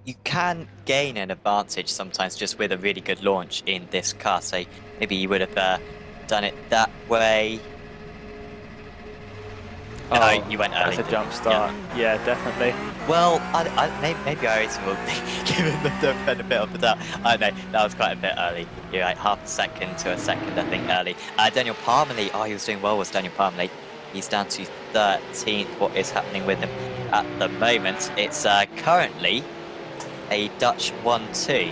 You can gain an advantage sometimes just with a really good launch in this car, so maybe you would have done it that way. Oh, no, you went early. That's a jump start. Yeah, definitely. Well, maybe I will give him the benefit of the doubt. I don't know, that was quite a bit early. You're right, half a second to a second, I think, early. Daniel Parmalee, he was doing well, was Daniel Parmalee. He's down to 13th. What is happening with him at the moment? It's currently a Dutch 1-2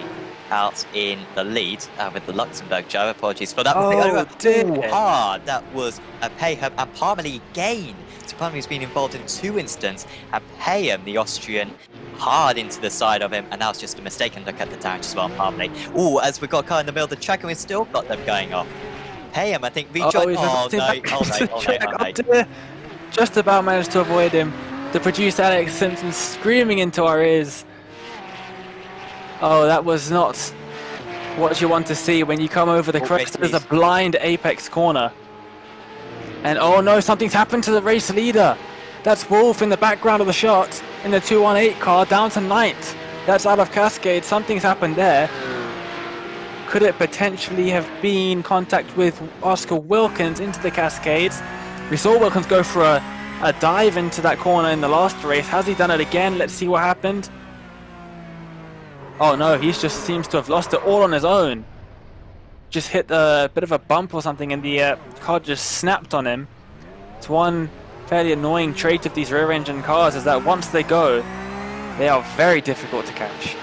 out in the lead with the Luxembourg driver. Apologies for that. Oh, dear. Ooh, hard. That was a Payham and Parmalee again. So Parmalee's been involved in 2 incidents, and Payham, the Austrian, hard into the side of him, and that was just a mistaken look at the damage as well on Parmalee. Ooh, as we got a car in the middle of the track, and we've still got them going off. Payham, I think, rejoined. Oh, no. Dear. Just about managed to avoid him. The producer Alex Simpson screaming into our ears. Oh, that was not what you want to see when you come over the crest. There's a blind apex corner. And oh no, something's happened to the race leader. That's Wolf in the background of the shot in the 218 car down to 9th. That's out of Cascade. Something's happened there. Could it potentially have been contact with Oscar Wilkins into the Cascades? We saw Wilkins go for a dive into that corner in the last race. Has he done it again? Let's see what happened. Oh no, he just seems to have lost it all on his own. Just hit a bit of a bump or something and the car just snapped on him. It's one fairly annoying trait of these rear engine cars is that once they go, they are very difficult to catch.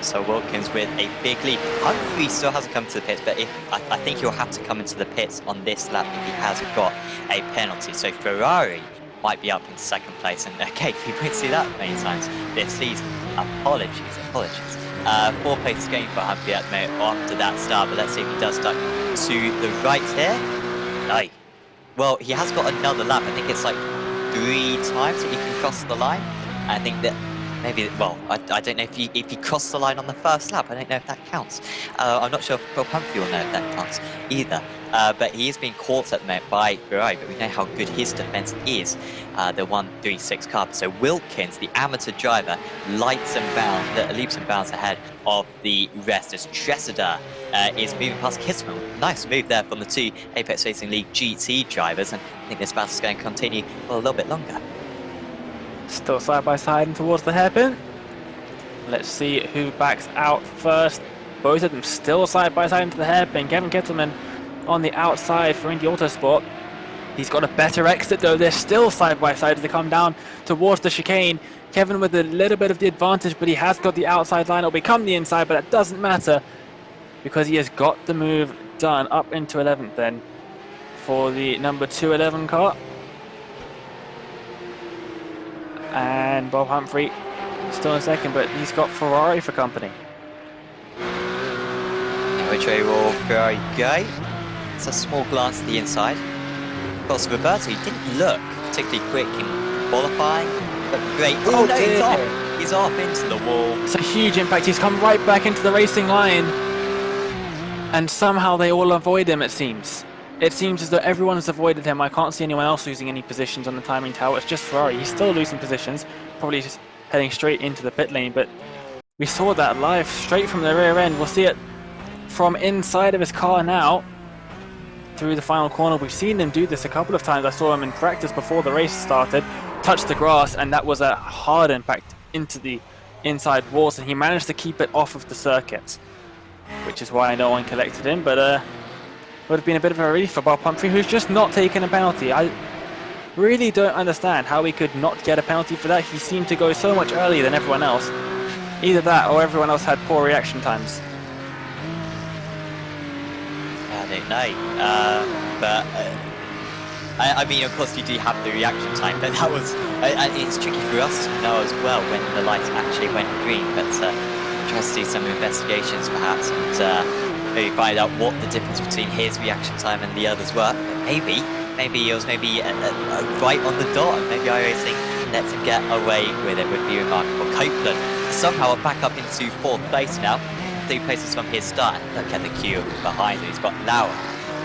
So Wilkins with a big lead. Humphrey still hasn't come to the pits, but I think he'll have to come into the pits on this lap if he hasn't got a penalty. So Ferrari might be up in 2nd place, and okay, we won't see that many times this season. Apologies. 4 places going for Humphrey at the moment after that start, but let's see if he does duck to the right here. No. Well, he has got another lap. I think it's like 3 times that he can cross the line. I think that maybe, well, I don't know if he crossed the line on the first lap. I don't know if that counts. I'm not sure if Bob Humphrey will know if that counts either. But he is being caught at the moment by Ferrari, but we know how good his defense is, the 136 car. So Wilkins, the amateur driver, leaps and bounds ahead of the rest as Tressida is moving past Kisman. Nice move there from the 2 Apex Racing League GT drivers, and I think this battle is going to continue for a little bit longer. Still side by side and towards the hairpin. Let's see who backs out first. Both of them still side by side into the hairpin. Kevin Kettleman on the outside for Indy Autosport. He's got a better exit though. They're still side by side as they come down towards the chicane. Kevin with a little bit of the advantage, but he has got the outside line. It'll become the inside, but that doesn't matter because he has got the move done up into 11th then for the number 211 car. And Bob Humphrey still in 2nd, but he's got Ferrari for company. Which way will Ferrari go? It's a small glance at the inside. Of course, Roberto didn't look particularly quick in qualifying, but great. Oh no, he's off into the wall. It's a huge impact. He's come right back into the racing line. And somehow they all avoid him, it seems. It seems as though everyone has avoided him. I can't see anyone else losing any positions on the timing tower. It's just Ferrari. He's still losing positions, probably just heading straight into the pit lane. But we saw that live straight from the rear end. We'll see it from inside of his car now through the final corner. We've seen him do this a couple of times. I saw him in practice before the race started, touch the grass, and that was a hard impact into the inside walls, and he managed to keep it off of the circuit, which is why no one collected him. But would have been a bit of a relief for Bob Humphrey, who's just not taken a penalty. I really don't understand how he could not get a penalty for that. He seemed to go so much earlier than everyone else. Either that or everyone else had poor reaction times. I don't know, but I mean, of course you do have the reaction time, but that was, it's tricky for us to know as well when the lights actually went green, but try to do some investigations perhaps and maybe find out what the difference between his reaction time and the others were. Maybe it was right on the dot, and maybe iRacing lets him get away with it. Would be remarkable. Copeland somehow back up into 4th place now, 3 places from his start. Look at the queue behind him. He's got Lauer,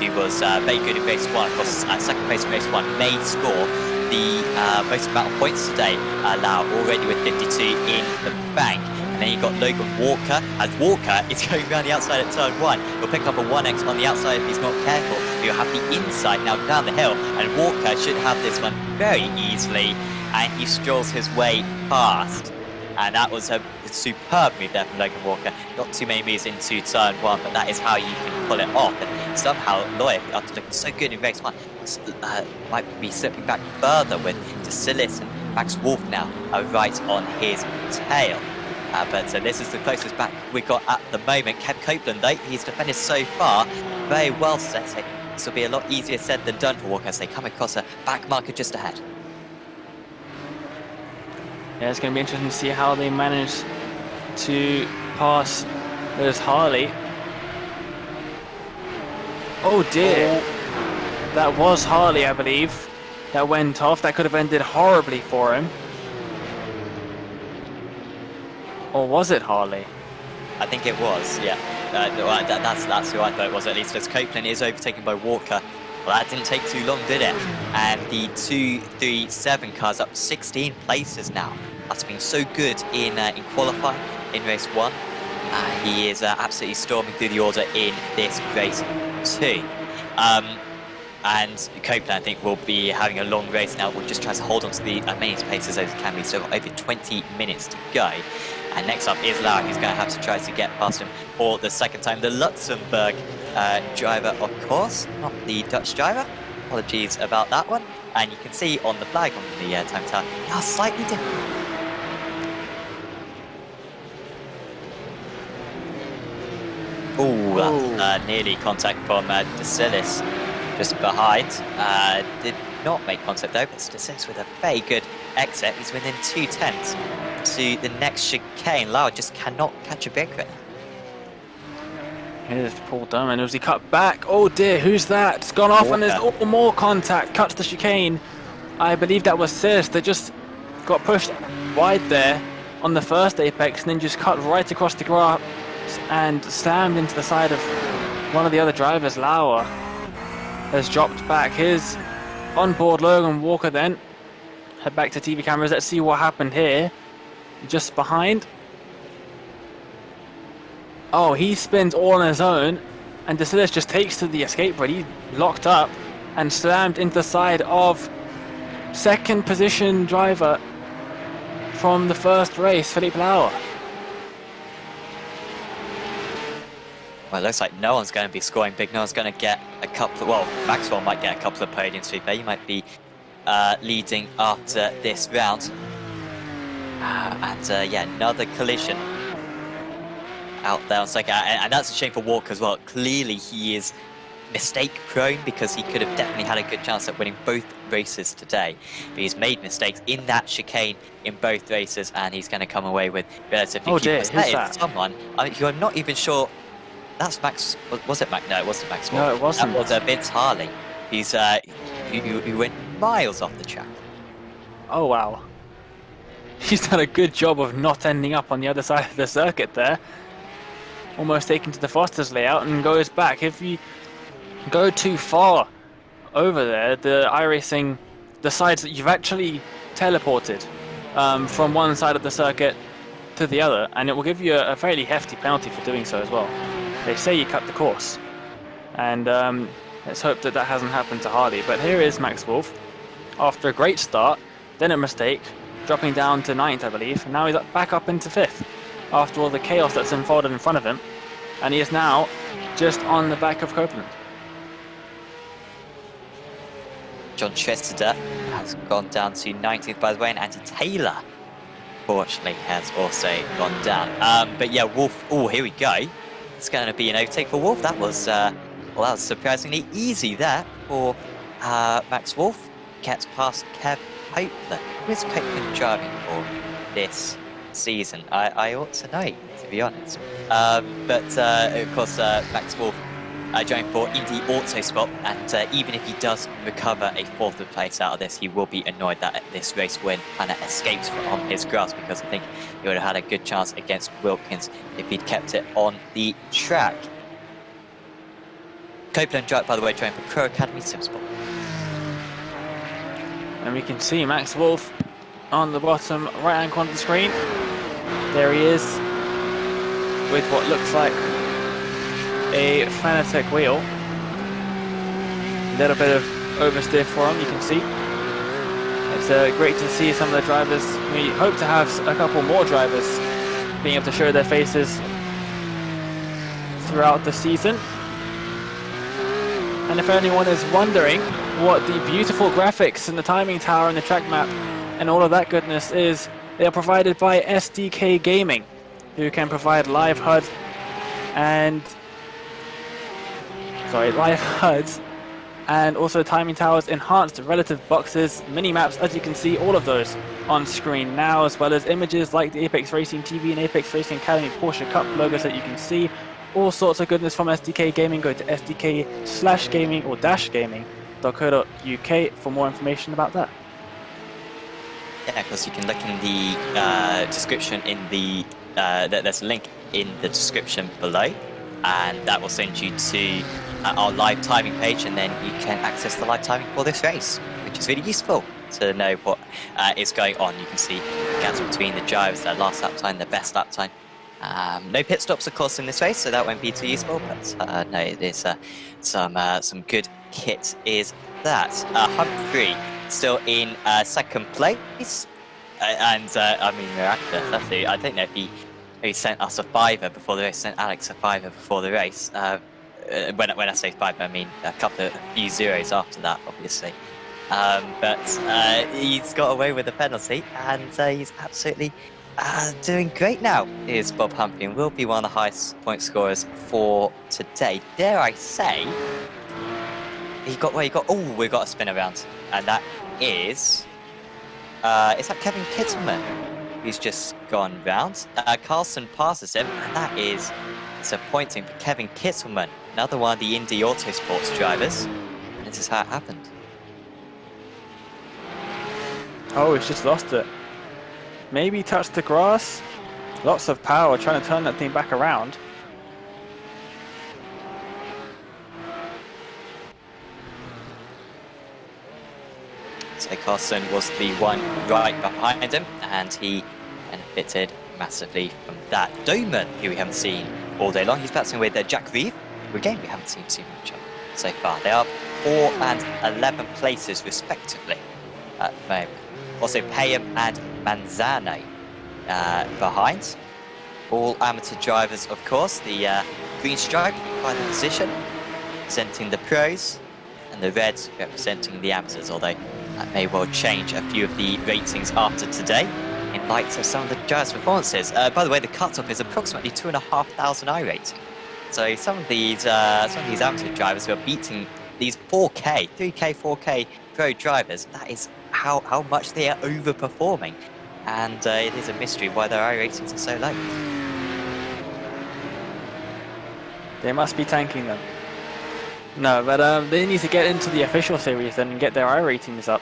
who was very good in race 1. Of course, 2nd place in race 1, may score the most amount of points today. Lauer already with 52 in the bank. And then you've got Logan Walker, as Walker is going around the outside at turn 1. He'll pick up a 1x on the outside if he's not careful. He'll have the inside now down the hill, and Walker should have this one very easily, and he strolls his way past. And that was a superb move there from Logan Walker. Not too many moves into turn 1, but that is how you can pull it off. And somehow Loyer, after looking so good in race 1, might be slipping back further with DeSillis and Max Wolf now right on his tail. But this is the closest back we got at the moment. Kev Copeland, though, he's defended so far very well set. So this will be a lot easier said than done for Walker as they come across a back marker just ahead. Yeah, it's going to be interesting to see how they manage to pass those Harley. Oh dear. That was Harley, I believe. That went off. That could have ended horribly for him. Or was it Harley? I think it was, yeah. That's who I thought it was, at least, as Copeland is overtaken by Walker. Well, that didn't take too long, did it? And the 2-3-7 car's up 16 places now. That's been so good in qualifying in race 1. He is absolutely storming through the order in this race 2. And Copeland, I think, will be having a long race now. We'll just try to hold on to the as many paces as it can be. So got over 20 minutes to go. And next up is Lauer, who's going to have to try to get past him for the second time. The Luxembourg driver, of course, not the Dutch driver. Apologies about that one. And you can see on the flag on the time tower, they are slightly different. Oh, that's nearly contact from DeSillis just behind. Did not make contact though, but DeSillis with a very good exit. He's within 2/10 to the next chicane. Lauer just cannot catch a break right now. Here's Paul Durman. Was he cut back? Oh dear, who's that? It's gone off and there's more contact. Cuts the chicane. I believe that was Sis that just got pushed wide there on the first apex and then just cut right across the grass and slammed into the side of one of the other drivers. Lauer has dropped back. His onboard Logan Walker then. Head back to TV cameras. Let's see what happened here. Just behind. Oh, he spins all on his own and DeSillis just takes to the escape road. He locked up and slammed into the side of second position driver from the first race, Philippe Lauer. Well, it looks like no one's going to be scoring big. No one's going to get a couple of, well, Maxwell might get a couple of podiums for you. He might be leading after this round. Yeah, another collision out there on second. And that's a shame for Walker as well. Clearly, he is mistake prone because he could have definitely had a good chance at winning both races today. But he's made mistakes in that chicane in both races, and he's going to come away with relatively dear, who's that? Someone who I'm not even sure. That's Max. Was it Max? No, it wasn't Max. No, it wasn't. That was Vince Harley. He's who went miles off the track. Oh wow. He's done a good job of not ending up on the other side of the circuit there. Almost taken to the Foster's layout and goes back. If you go too far over there, the iRacing decides that you've actually teleported from one side of the circuit to the other, and it will give you a fairly hefty penalty for doing so as well. They say you cut the course, and let's hope that that hasn't happened to Harley. But here is Max Wolf after a great start, then a mistake, dropping down to 9th, I believe, and now he's back up into 5th after all the chaos that's unfolded in front of him, and he is now just on the back of Copeland. John Tressida has gone down to 19th, by the way, and Andy Taylor, fortunately, has also gone down. But yeah, Wolf. Oh, here we go. It's going to be an overtake for Wolf. That was well, that was surprisingly easy there for Max Wolf. Gets past Kev Copeland. Who is Copeland driving for this season? I ought to know, to be honest. But of course, Max Wolf driving for Indy Autosport, and even if he does recover a 4th place out of this, he will be annoyed that this race win kind of escapes from his grasp, because I think he would have had a good chance against Wilkins if he'd kept it on the track. Copeland, by the way, driving for Pro Academy Simsport. And we can see Max Wolf on the bottom right-hand corner of the screen. There he is with what looks like a Fanatec wheel. A little bit of oversteer for him, you can see. It's great to see some of the drivers. We hope to have a couple more drivers being able to show their faces throughout the season. And if anyone is wondering what the beautiful graphics and the timing tower and the track map and all of that goodness is, they are provided by SDK Gaming. who can provide live HUDs and also timing towers, enhanced relative boxes, mini maps, as you can see all of those on screen now, as well as images like the Apex Racing TV and Apex Racing Academy Porsche Cup logos that you can see. All sorts of goodness from SDK Gaming. Go to sdk/gaming or -gaming.co.uk for more information about that. Yeah, of course, you can look in the description in the there's a link in the description below, and that will send you to our live timing page, and then you can access the live timing for this race, which is really useful to know what is going on. You can see gaps between the drivers, their last lap time, their best lap time. No pit stops, of course, in this race, so that won't be too useful, but no, it is some good kit is that. Humphrey still in second place, and I mean, miraculous, actually. I don't know if he sent us a fiver before the race, sent Alex a fiver before the race. When I say fiver, I mean a few zeros after that, obviously. But he's got away with the penalty, and he's absolutely doing great now, is Bob Humphrey, and will be one of the highest point scorers for today. Dare I say, we've got a spin around, and that is that Kevin Kittelman, who's just gone round. Carlson passes him, and that is disappointing for Kevin Kittelman, another one of the Indy Autosports drivers, and this is how it happened. Oh, he's just lost it. Maybe touched the grass. Lots of power trying to turn that thing back around. So Carlson was the one right behind him, and he benefited massively from that. Doman, who we haven't seen all day long, he's battling with Jack Reeve, who again we haven't seen too much of so far. They are 4 and 11 places respectively at the moment. Also Payam and Manzano behind. All amateur drivers, of course. The green stripe by the position representing the pros, and the red representing the amateurs, although that may well change a few of the ratings after today in light of some of the drivers' performances. By the way, the cutoff is approximately 2,500 I rating. So some of these amateur drivers who are beating these 4K, 3K, 4K pro drivers, that is how much they are overperforming, and it is a mystery why their I ratings are so low. They must be tanking them. No, but they need to get into the official series then and get their I ratings up,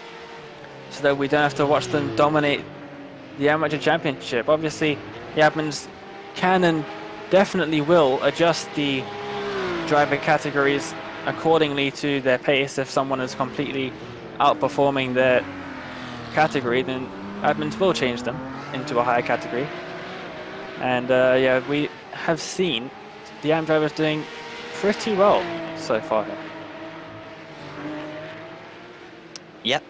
so that we don't have to watch them dominate the amateur championship. Obviously, the admins can and definitely will adjust the driver categories accordingly to their pace. If someone is completely outperforming their category, then admins will change them into a higher category. And yeah, we have seen the AM drivers doing pretty well so far here. Yep,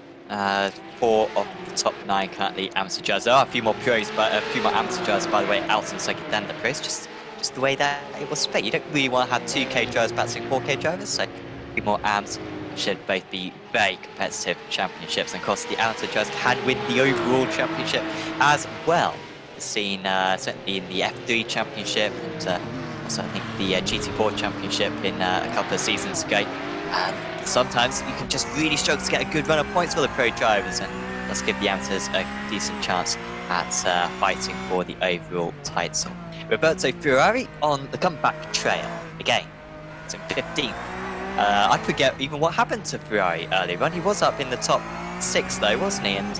4 of the top 9 currently amateur drivers. There are a few more pros, but a few more amateur drivers, by the way, Oulton second than the pros. Just the way that it was split. You don't really want to have 2K drivers battling 4K drivers, so a few more AMs should both be very competitive championships. And of course, the amateur drivers can win the overall championship as well. We've seen certainly in the F3 championship, and also I think the GT4 championship in a couple of seasons ago. Sometimes you can just really struggle to get a good run of points for the pro drivers, and let's give the amateurs a decent chance at fighting for the overall title. Roberto Ferrari on the comeback trail again. It's in 15th. I forget even what happened to Ferrari earlier on. He was up in the top 6 though, wasn't he? And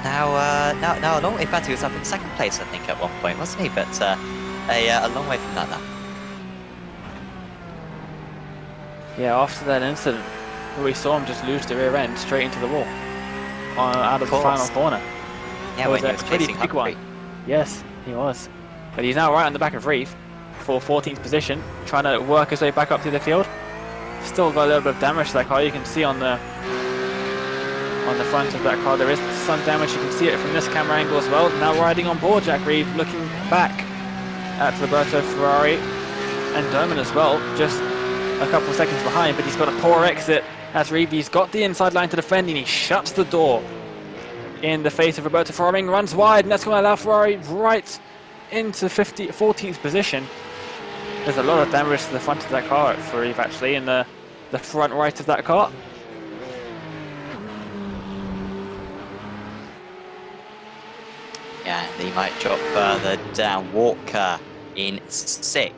now a long way. In fact, he was up in 2nd place, I think, at one point, wasn't he? But a long way from that now. Yeah, after that incident, we saw him just lose the rear end straight into the wall out of the final corner. Yeah, when he was pretty chasing big Humphrey. one. Yes, he was. But he's now right on the back of Reeve for 14th position, trying to work his way back up to the field. Still got a little bit of damage to that car. You can see on the front of that car there is some damage. You can see it from this camera angle as well. Now riding on board, Jack Reeve looking back at Roberto Ferrari and Doman as well, just a couple seconds behind, but he's got a poor exit as Reeve. He's got the inside line to defend, and he shuts the door in the face of Roberto Ferrari, runs wide, and that's going to allow Ferrari right into 14th position. There's a lot of damage to the front of that car at Fareed, actually, in the front right of that car. Yeah, he might drop further down. Walker in 6th.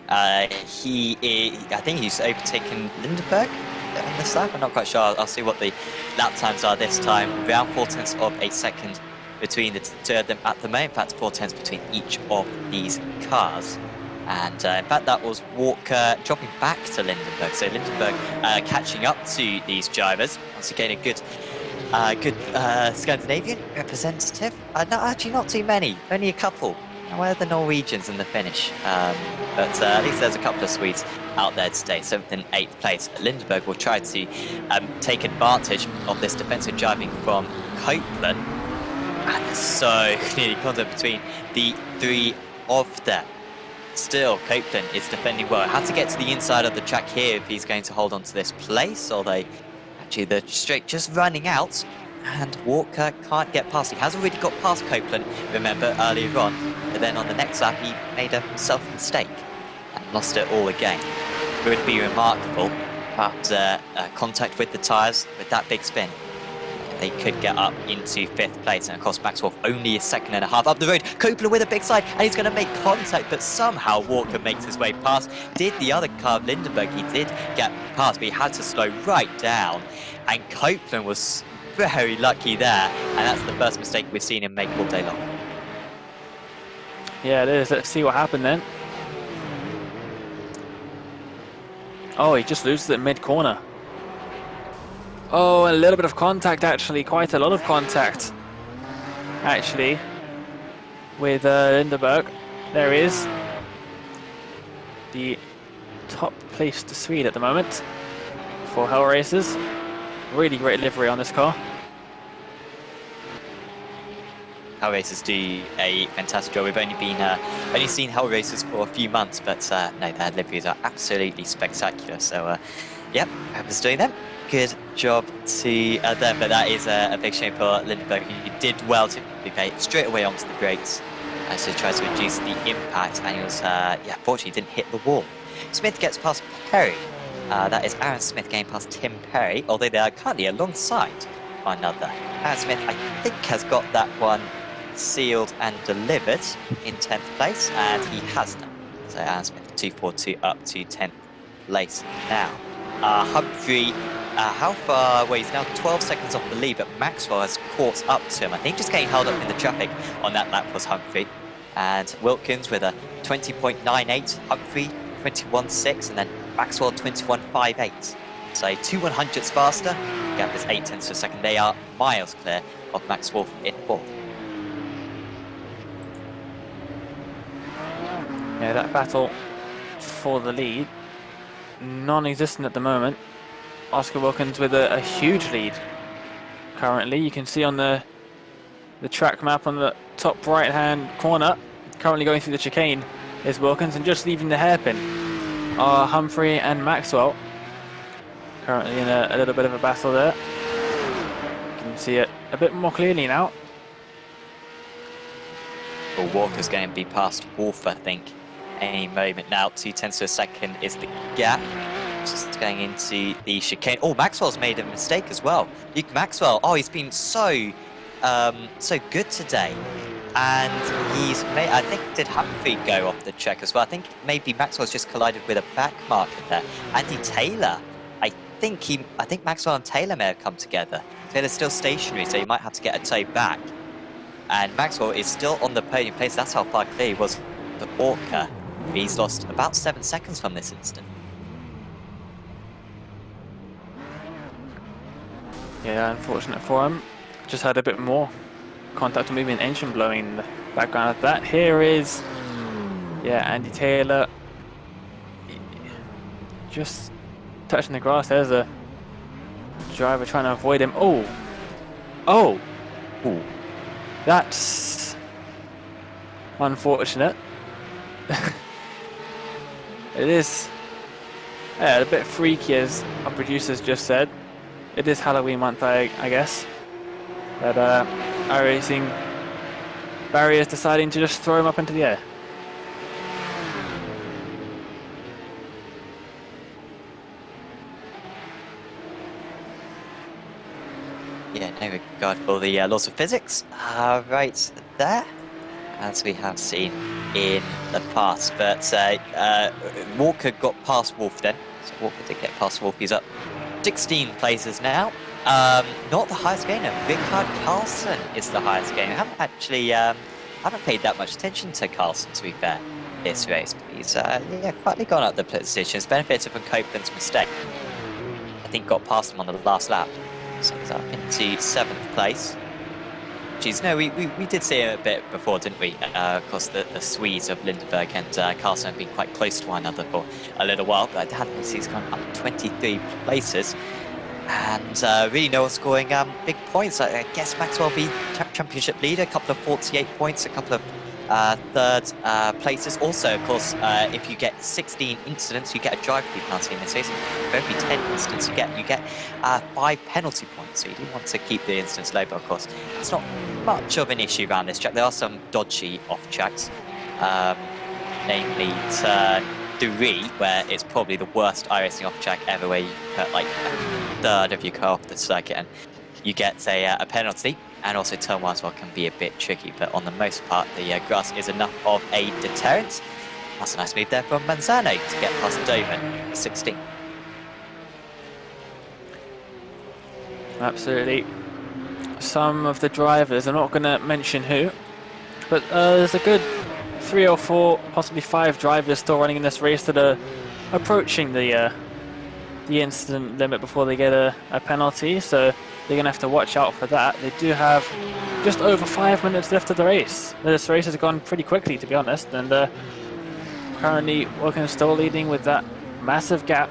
I think he's overtaken Lindenberg on this lap. I'm not quite sure. I'll see what the lap times are this time. Around 4/10 of a second between the two of them at the moment. In fact, 4/10 between each of these cars. And in fact, that was Walker dropping back to Lindenberg. So Lindenberg catching up to these drivers. Once again, a good Scandinavian representative. Actually, not too many. Only a couple. Where are the Norwegians in the finish? But at least there's a couple of Swedes out there today. 7th and 8th place. Lindenberg will try to take advantage of this defensive driving from Copeland. And there's so clearly contact between the three of them. Still, Copeland is defending well. Had to get to the inside of the track here if he's going to hold on to this place. Although, actually, the straight just running out. And Walker can't get past. He has already got past Copeland, remember, earlier on. But then on the next lap, he made a self-mistake and lost it all again. It would be remarkable, but contact with the tyres, with that big spin, they could get up into 5th place. And of course, Maxwell only a second and a half up the road. Copeland with a big slide, and he's going to make contact, but somehow Walker makes his way past. Did the other car, Lindenberg, he did get past, but he had to slow right down. And Copeland was very lucky there, and that's the first mistake we've seen him make all day long. Yeah, it is. Let's see what happened then. Oh, he just loses it mid-corner. Oh, a little bit of contact, actually. Quite a lot of contact, actually, with Lindenberg. There he is. The top placed Swede at the moment for Hell Racers. Really great livery on this car. Hell Racers do a fantastic job. We've only seen Hell Racers for a few months, but no, their liveries are absolutely spectacular. So, yep, whoever's doing them, good job to them. But that is a big shame for Lindenberg, who did well to be straight away onto the brakes as he tries to reduce the impact, and he was, fortunately didn't hit the wall. Smith gets past Perry. That is Aaron Smith getting past Tim Perry, although they are currently alongside one another. Aaron Smith, I think, has got that one sealed and delivered in 10th place, and he has done. So Aaron Smith 242 up to 10th place now. Humphrey, how far? Well, he's now 12 seconds off the lead, but Maxwell has caught up to him. I think just getting held up in the traffic on that lap was Humphrey. And Wilkins with a 20.98, Humphrey 21.6, and then Maxwell 21.58. So 2 100ths faster. Gap is 8 tenths per second. They are miles clear of Maxwell in 4th. Yeah, that battle for the lead, non-existent at the moment. Oscar Wilkins with a huge lead currently. You can see on the track map on the top right-hand corner, currently going through the chicane, is Wilkins, and just leaving the hairpin are Humphrey and Maxwell. Currently in a little bit of a battle there. You can see it a bit more clearly now. Well, Walker's going to be past Wolf, I think, any moment now. 2 tenths to a second is the gap. Just going into the chicane. Oh, Maxwell's made a mistake as well. Luke Maxwell, oh, he's been so good today. And he's made, I think, did Humphrey go off the track as well? I think maybe Maxwell's just collided with a back marker there. Andy Taylor, I think Maxwell and Taylor may have come together. Taylor's still stationary, so he might have to get a tow back. And Maxwell is still on the podium place. That's how far clear he was to Walker. He's lost about 7 seconds from this instant. Yeah, unfortunate for him. Just had a bit more contact and maybe an engine blowing in the background of that. Here is, Andy Taylor. Just touching the grass. There's a driver trying to avoid him. Oh! That's unfortunate. It is a bit freaky, as our producers just said. It is Halloween month, I guess. But iRacing barriers deciding to just throw him up into the air. Yeah, no regard for the laws of physics. Right there, as we have seen in the past. But Walker got past Wolf then. So Walker did get past Wolf. He's up 16 places now. Not the highest gainer. Rickard Carlson is the highest gainer. I haven't actually haven't paid that much attention to Carlson, to be fair, this race. But he's quietly gone up the positions. Benefited from Copeland's mistake. I think got past him on the last lap. So he's up into 7th place. Jeez, no, we did see it a bit before, didn't we? Of course, the Swedes of Lindenberg and Carlson have been quite close to one another for a little while, but I hadn't noticed he's gone up 23 places. And really no one's scoring big points. I guess Maxwell be championship leader, a couple of 48 points, a couple of third places. Also, of course, if you get 16 incidents, you get a drive penalty in this race. For every 10 incidents, you get 5 penalty points. So you do want to keep the incidents low, but of course, it's not much of an issue around this track. There are some dodgy off tracks, namely turn 3, where it's probably the worst iRacing off track ever, where you put like a third of your car off the circuit and you get a penalty. And also turn 1 as well can be a bit tricky, but on the most part, the grass is enough of a deterrent. That's a nice move there from Manzano to get past Doman, 16. Absolutely. Some of the drivers, I'm not going to mention who, but there's a good 3 or 4, possibly 5 drivers still running in this race that are approaching the incident limit before they get a penalty, so they're going to have to watch out for that. They do have just over 5 minutes left of the race. This race has gone pretty quickly, to be honest, and currently Oulton still leading with that massive gap,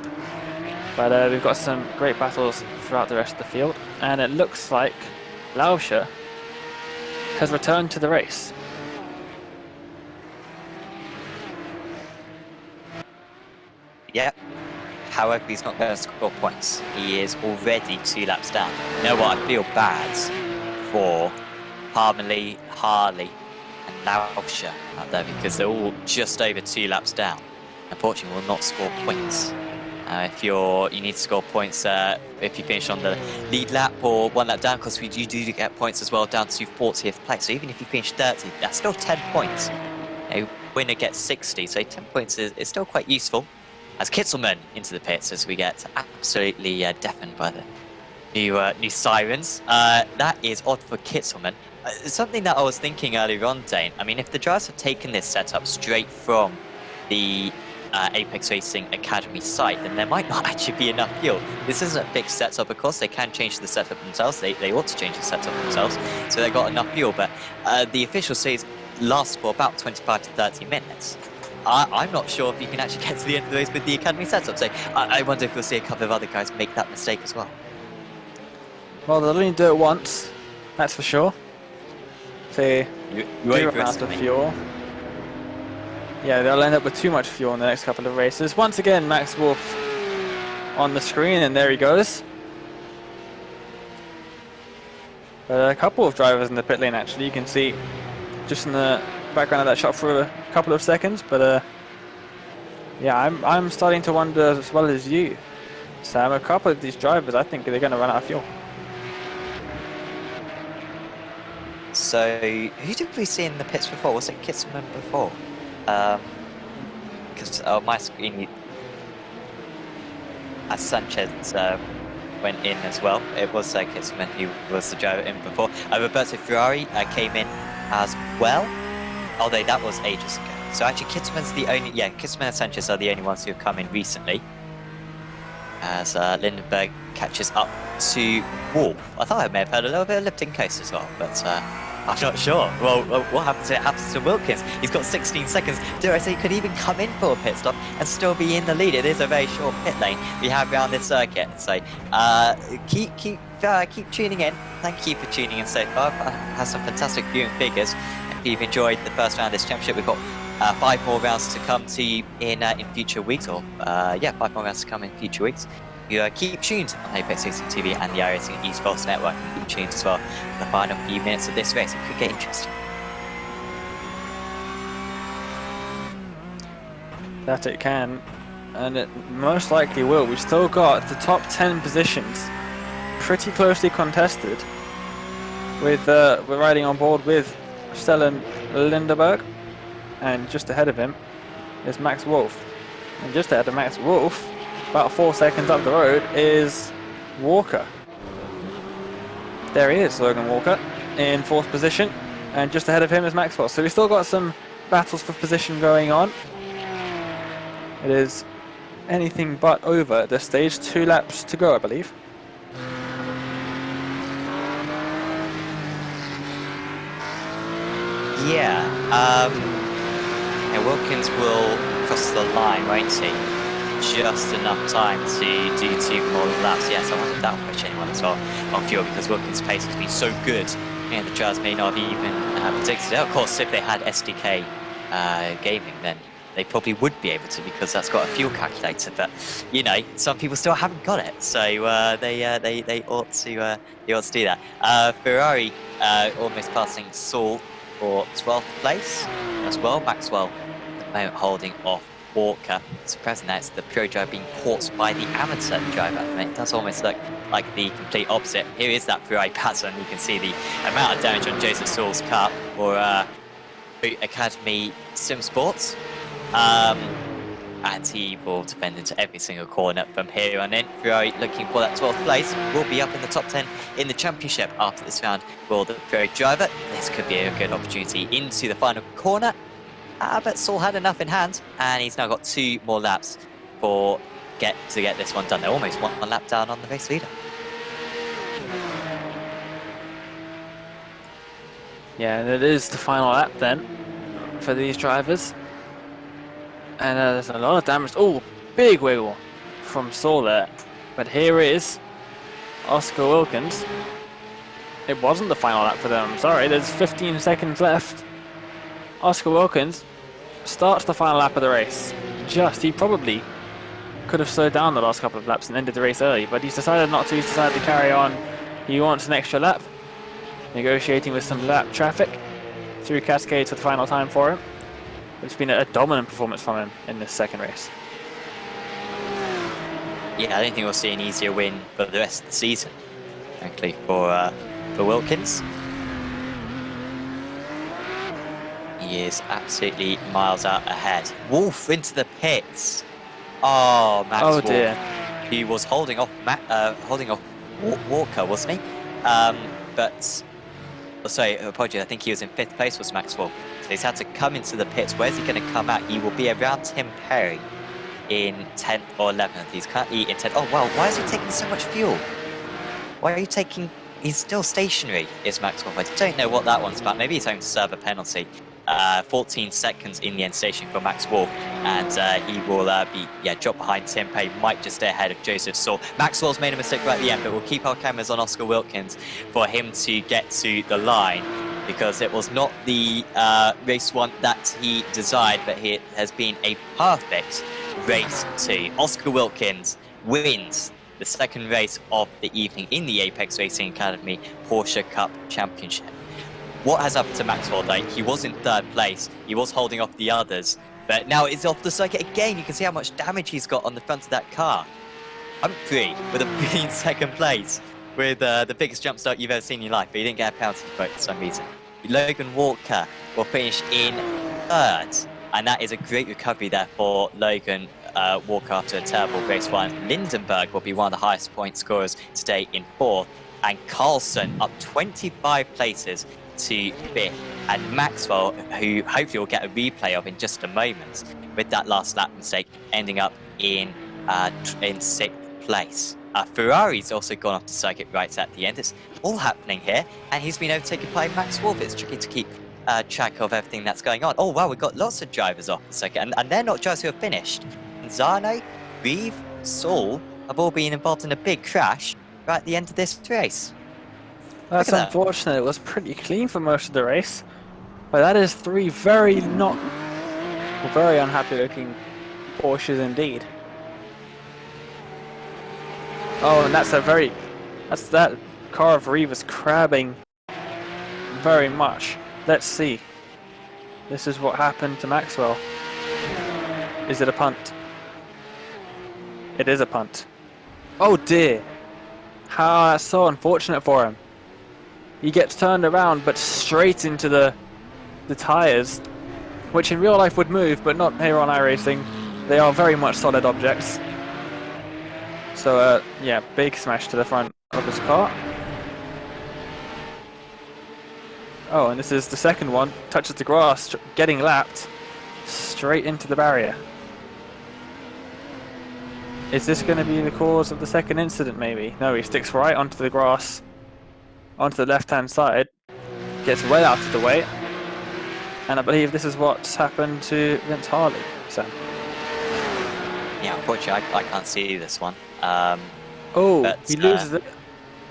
but we've got some great battles throughout the rest of the field, and it looks like Lauscher has returned to the race. Yep. However, he's not going to score points. He is already 2 laps down. You know what? I feel bad for Parmalee, Harley, and Lauscher out there because they're all just over 2 laps down. Unfortunately, will not score points. If you need to score points if you finish on the lead lap or 1 lap down, because you do get points as well down to 40th place. So even if you finish 30, that's still 10 points. A winner gets 60, so 10 points is still quite useful. As Kitzelman into the pits as we get absolutely deafened by the new sirens. That is odd for Kitzelman. Something that I was thinking earlier on, Dane. I mean, if the drivers have taken this setup straight from the Apex Racing Academy site, then there might not actually be enough fuel. This isn't a fixed setup, of course. They can change the setup themselves. They ought to change the setup themselves, so they got enough fuel. But the official says lasts for about 25 to 30 minutes. I'm not sure if you can actually get to the end of the race with the Academy setup, so I wonder if we'll see a couple of other guys make that mistake as well. Well, they'll only do it once, that's for sure. So, You amount of fuel. Yeah, they'll end up with too much fuel in the next couple of races. Once again, Max Wolf on the screen, and there he goes. A couple of drivers in the pit lane, actually. You can see just in the background of that shot for a couple of seconds, but yeah, I'm starting to wonder as well as you, Sam. A couple of these drivers, I think they're going to run out of fuel. So, who did we see in the pits before? Was it Kitzelman before? Because on my screen, as Sanchez went in as well. It was Kitzelman who was the driver in before. Roberto Ferrari came in as well, although that was ages ago. So actually Kitzelman's the only, Kitzelman and Sanchez are the only ones who have come in recently. As Lindenberg catches up to Wolf. I thought I may have heard a little bit of lip-sync coast as well, but I'm not sure. Well, what happens to Wilkins? He's got 16 seconds. Dare I say he could even come in for a pit stop and still be in the lead. It is a very short pit lane we have around this circuit. So keep tuning in. Thank you for tuning in so far. Has some fantastic viewing figures. If you've enjoyed the first round of this championship, we've got 5 more rounds to come to you in future weeks, or 5 more rounds to come in future weeks. You keep tuned on Apex Racing TV and the iRacing Esports Network. Keep tuned as well for the final few minutes of this race. It could get interesting. that it can, and it most likely will. We've still got the top 10 positions pretty closely contested, with we're riding on board with Stellan Lindeberg, and just ahead of him is Max Wolf, and just ahead of Max Wolf, about 4 seconds up the road, is Walker. There he is, Logan Walker, in 4th position, and just ahead of him is Maxwell. So we've still got some battles for position going on. It is anything but over at this stage. 2 laps to go, I believe. Yeah, and Wilkins will cross the line, won't he? Just enough time to do 2 more laps. Yes, I wonder if that'll push anyone as well on fuel, because Wilkins' pace has been so good. And the drivers may not have even predicted it. Of course, if they had SDK gaming, then they probably would be able to, because that's got a fuel calculator. But you know, some people still haven't got it, so they ought to do that. Ferrari almost passing Saul for 12th place as well. Maxwell at the moment holding off Walker. Surprising that it's the pro driver being caught by the amateur driver. I mean, it does almost look like the complete opposite. Here is that Ferrari pattern. You can see the amount of damage on Joseph Saul's car for Academy Sim Sports. And he will defend into every single corner from here on in. Ferrari looking for that 12th place. Will be up in the top 10 in the championship after this round for the pro driver. This could be a good opportunity into the final corner. But Saul had enough in hand, and he's now got 2 more laps to get this one done. They're almost one lap down on the race leader. Yeah, and it is the final lap then for these drivers. And there's a lot of damage. Oh, big wiggle from Saul there. But here is Oscar Wilkins. It wasn't the final lap for them, I'm sorry. There's 15 seconds left. Oscar Wilkins starts the final lap of the race. He probably could have slowed down the last couple of laps and ended the race early, but he's decided not to. He's decided to carry on. He wants an extra lap, negotiating with some lap traffic through Cascade for the final time for him. It's been a dominant performance from him in this second race. Yeah, I don't think we'll see an easier win for the rest of the season, frankly, for Wilkins. He is absolutely miles out ahead. Wolf into the pits. Oh, Max Wolf. Dear. He was holding off Walker, wasn't he? Sorry, apologies. I think he was in 5th place, was Max Wolf. So he's had to come into the pits. Where's he going to come out? He will be around Tim Perry in 10th or 11th. He's currently in 10th. Oh, wow. Why is he taking so much fuel? Why are you taking... He's still stationary, is Max Wolf. I don't know what that one's about. Maybe he's home to serve a penalty. 14 seconds in the end station for Max Wolf, and he will be dropped behind Tim Perry. Might just stay ahead of Joseph Saul. Maxwell's made a mistake right at the end, but we'll keep our cameras on Oscar Wilkins for him to get to the line, because it was not the race 1 that he desired, but it has been a perfect race 2. Oscar Wilkins wins the second race of the evening in the Apex Racing Academy Porsche Cup Championship. What has happened to Maxwell though? He was in 3rd place, he was holding off the others, but now it's off the circuit again. You can see how much damage he's got on the front of that car. Humphrey with a brilliant 2nd place, with the biggest jump start you've ever seen in your life, but he didn't get a penalty for it for some reason. Logan Walker will finish in 3rd, and that is a great recovery there for Logan Walker after a terrible race 1. Lindenberg will be one of the highest point scorers today in 4th, and Carlson up 25 places to 5th, and Maxwell, who hopefully we'll get a replay of in just a moment, with that last lap mistake, ending up in 6th place. Ferrari's also gone off the circuit right at the end. It's all happening here, and he's been overtaken by Max Wolf. It's tricky to keep track of everything that's going on. Oh wow, we've got lots of drivers off the circuit, and they're not drivers who have finished. Zano, Reeve, Saul have all been involved in a big crash right at the end of this race. That's unfortunate. It was pretty clean for most of the race, but that is 3 very unhappy looking Porsches indeed. Oh, and that car of Reeve is crabbing very much. Let's see. This is what happened to Maxwell. Is it a punt? It is a punt. Oh dear. How that's so unfortunate for him. He gets turned around, but straight into the tyres, which in real life would move, but not here on iRacing. They are very much solid objects. So, yeah, big smash to the front of his car. Oh, and this is the second one. Touches the grass, getting lapped straight into the barrier. Is this going to be the cause of the second incident, maybe? No, he sticks right onto the grass, onto the left-hand side, gets well out of the way, and I believe this is what's happened to Vince Harley. So. Yeah, unfortunately, I can't see this one. He loses it,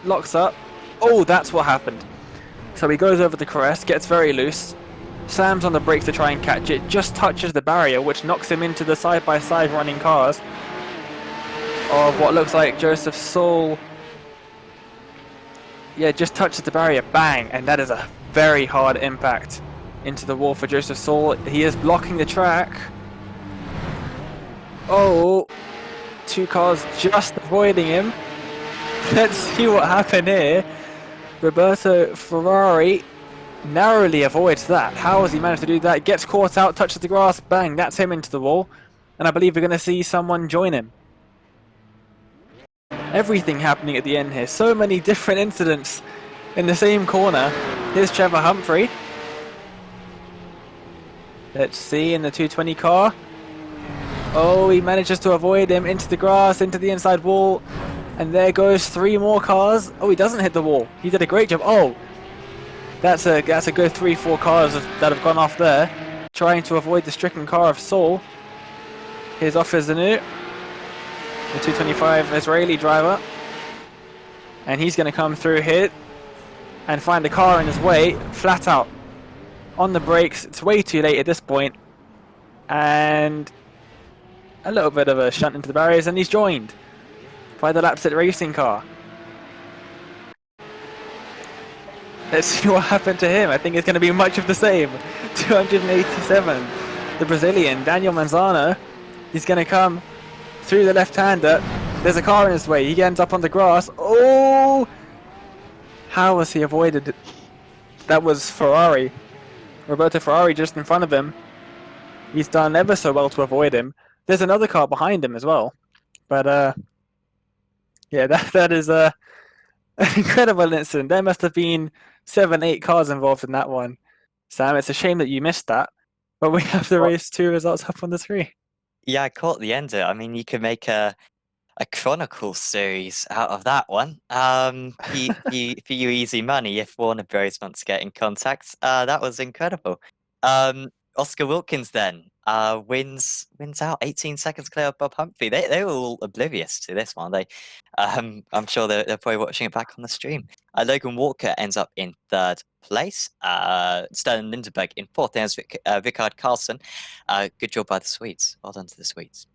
locks up. Oh, that's what happened. So he goes over the crest, gets very loose, slams on the brakes to try and catch it, just touches the barrier, which knocks him into the side-by-side running cars of what looks like Joseph Soul. Yeah, just touches the barrier, bang, and that is a very hard impact into the wall for Joseph Soul. He is blocking the track. Oh, two cars just avoiding him. Let's see what happened here. Roberto Ferrari narrowly avoids that. How has he managed to do that? Gets caught out, touches the grass, bang, that's him into the wall. And I believe we're going to see someone join him. Everything happening at the end here. So many different incidents in the same corner. Here's Trevor Humphrey. Let's see in the 220 car. Oh, he manages to avoid him into the grass, into the inside wall. And there goes three more cars. Oh, he doesn't hit the wall. He did a great job. Oh, that's a good 3-4 cars that have gone off there, trying to avoid the stricken car of Soul. Here's Officer Zanu, the 225 Israeli driver. And he's going to come through here and find a car in his way, flat out. On the brakes, it's way too late at this point. And a little bit of a shunt into the barriers, and he's joined by the Lapset racing car. Let's see what happened to him. I think it's going to be much of the same. 287. The Brazilian, Daniel Manzano, he's going to come through the left-hander. There's a car in his way. He ends up on the grass. Oh! How was he avoided? That was Ferrari. Roberto Ferrari just in front of him. He's done ever so well to avoid him. There's another car behind him as well. But, yeah, that is an incredible incident. There must have been 7-8 cars involved in that one. Sam, it's a shame that you missed that. But we have the race 2 results up on the screen. Yeah, I caught the end of it. I mean, you could make a Chronicle series out of that one. For you easy money, if Warner Bros wants to get in contact. That was incredible. Oscar Wilkins then wins out 18 seconds clear of Bob Humphrey. They were all oblivious to this one. I'm sure they're probably watching it back on the stream. Logan Walker ends up in 3rd place. Sterling Lindenberg in 4th. There's Rickard Carlson. Good job by the Swedes. Well done to the Swedes.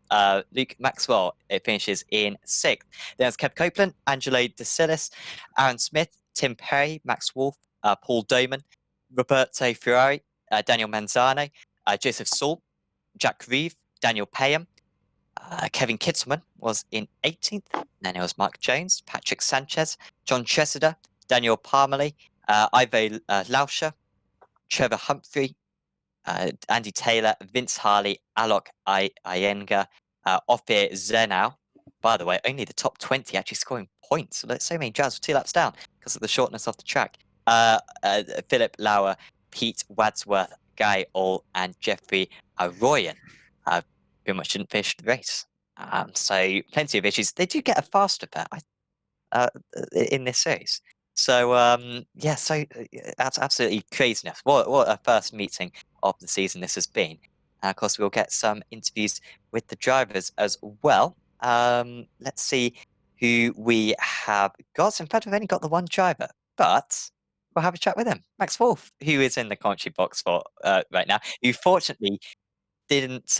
Luke Maxwell finishes in 6th. There's Kev Copeland, Angelo DeSillis, Aaron Smith, Tim Perry, Max Wolf, Paul Doman, Roberto Ferrari, Daniel Manzano, Joseph Saul, Jack Reeve, Daniel Payham, Kevin Kitzelman was in 18th. Then it was Mark Jones, Patrick Sanchez, John Cheseder, Daniel Parmalee, Ivo Lauscher, Trevor Humphrey, Andy Taylor, Vince Harley, Alok Iyengar, Ophir Zenau. By the way, only the top 20 actually scoring points. So so many drivers were 2 laps down because of the shortness of the track. Philip Lauer, Pete Wadsworth, Guy All, and Jeffrey Arroyan pretty much didn't finish the race. So plenty of issues. They do get a faster bet in this series. So yeah, so that's absolutely craziness. What a first meeting of the season this has been. And of course, we'll get some interviews with the drivers as well. Let's see who we have got. In fact, we've only got the one driver, but we'll have a chat with him. Max Wolf, who is in the commentary box for right now, who fortunately didn't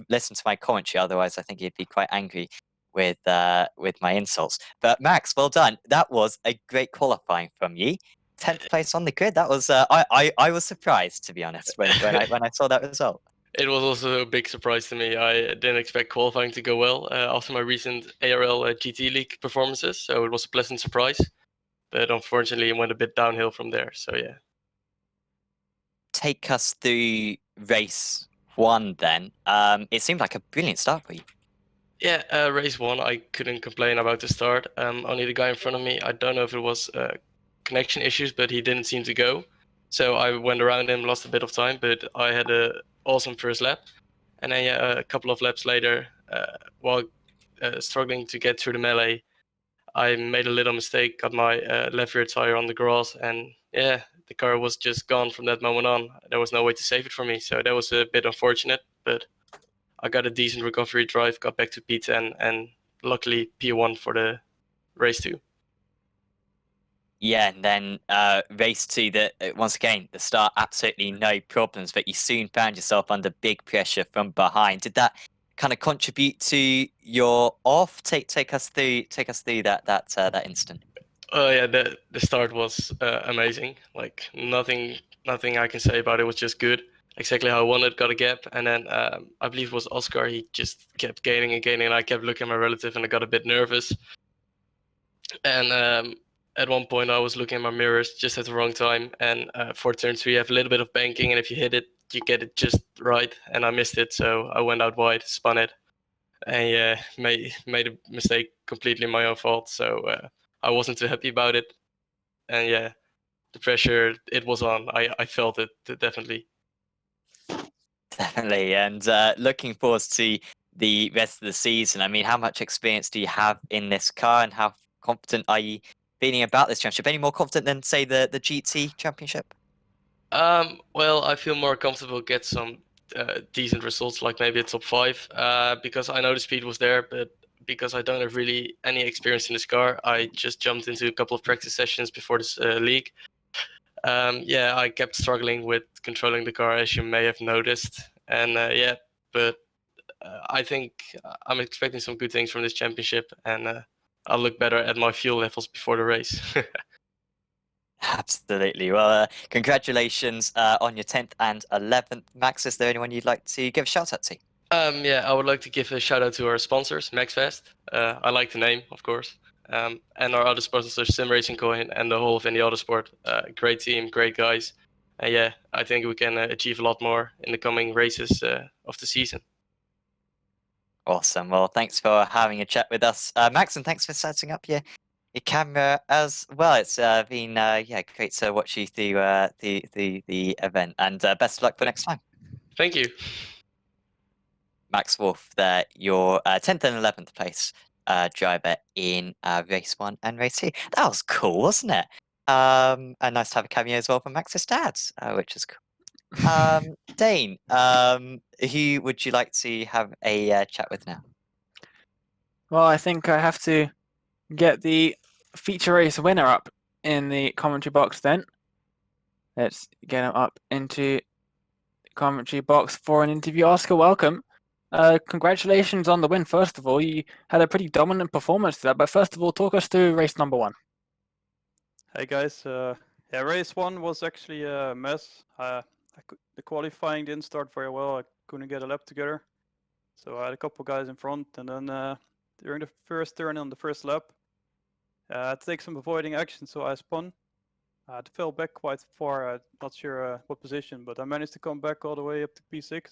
listen to my commentary. Otherwise, I think he'd be quite angry with my insults. But Max, well done. That was a great qualifying from you. 10th place on the grid. That was I was surprised, to be honest, when I saw that result. It was also a big surprise to me. I didn't expect qualifying to go well after my recent ARL GT League performances, so it was a pleasant surprise. But unfortunately, it went a bit downhill from there. So yeah. Take us through race 1 then. It seemed like a brilliant start for you. Yeah, race 1, I couldn't complain about the start. Only the guy in front of me, I don't know if it was connection issues, but he didn't seem to go. So I went around him, lost a bit of time, but I had an awesome first lap. And then a couple of laps later, while struggling to get through the melee, I made a little mistake, got my left rear tire on the grass, and yeah, the car was just gone from that moment on. There was no way to save it for me, so that was a bit unfortunate, but I got a decent recovery drive, got back to P10, and luckily P1 for the race 2. Yeah, and then race 2, once again, the start, absolutely no problems, but you soon found yourself under big pressure from behind. Did that kind of contribute to your off? Take us through that instant. Oh yeah, the start was amazing. Like nothing I can say about it was just good. Exactly how I wanted, got a gap, and then I believe it was Oscar. He just kept gaining and gaining, and I kept looking at my relative, and I got a bit nervous. And at one point, I was looking at my mirrors just at the wrong time, and for turn 3, you have a little bit of banking, and if you hit it, you get it just right, and I missed it, so I went out wide, spun it, and yeah, made a mistake, completely my own fault. So I wasn't too happy about it, and yeah, the pressure, it was on. I felt it definitely. Definitely, and looking forward to the rest of the season. I mean, how much experience do you have in this car, and how confident are you feeling about this championship? Any more confident than, say, the GT championship? Well, I feel more comfortable get some decent results, like maybe a top 5, because I know the speed was there, but because I don't have really any experience in this car, I just jumped into a couple of practice sessions before this league. Yeah, I kept struggling with controlling the car, as you may have noticed, and yeah, but I think I'm expecting some good things from this championship, and I'll look better at my fuel levels before the race. Absolutely. Well, congratulations on your 10th and 11th. Max, is there anyone you'd like to give a shout out to? Yeah, I would like to give a shout out to our sponsors, MaxFest. I like the name, of course. And our other sponsors, Sim Racing Coin and the whole of Indy Autosport. Great team, great guys. Yeah, I think we can achieve a lot more in the coming races of the season. Awesome. Well, thanks for having a chat with us, Max, and thanks for setting up your camera as well. It's been great to watch you through the event, and best of luck for next time. Thank you. Max Wolf there, your 10th and 11th place driver in race 1 and race 2. That was cool, wasn't it? And nice to have a cameo as well from Max's dad, which is cool. Dane, who would you like to have a chat with now? Well, I think I have to get the feature race winner up in the commentary box then. Let's get him up into the commentary box for an interview. Oscar, welcome. Congratulations on the win, first of all. You had a pretty dominant performance there, but first of all, talk us through race number 1. Hey guys, yeah, race 1 was actually a mess. The qualifying didn't start very well. I couldn't get a lap together. So I had a couple guys in front, and then during the first turn on the first lap, I had to take some avoiding action, so I spun. I fell back quite far, not sure what position, but I managed to come back all the way up to P6.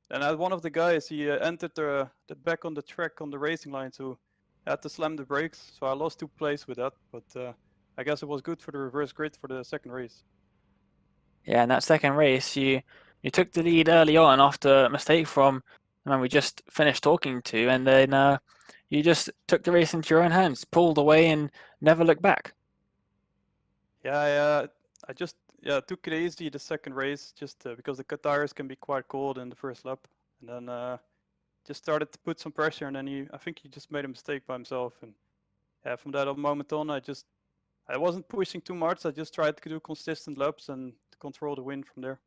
And I had one of the guys, he entered the back on the track on the racing line, so I had to slam the brakes, so I lost 2 places with that, but I guess it was good for the reverse grid for the second race. Yeah, in that second race, you took the lead early on after a mistake from the man we just finished talking to, and then you just took the race into your own hands, pulled away, and never looked back. Yeah, I just took it easy the second race, just because the tires can be quite cold in the first lap, and then just started to put some pressure, and then I think he just made a mistake by himself, and yeah, from that moment on, I wasn't pushing too much. I just tried to do consistent laps and to control the wind from there.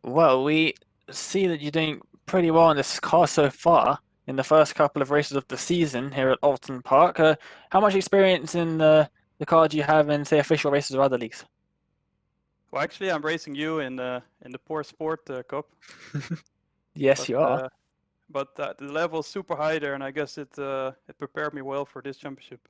Well, we see that you're doing pretty well in this car so far in the first couple of races of the season here at Oulton Park. How much experience in the the car do you have in, say, official races or other leagues? Well, actually, I'm racing you in the Porsche Sport Cup. Yes, you are. But the level is super high there, and I guess it prepared me well for this championship.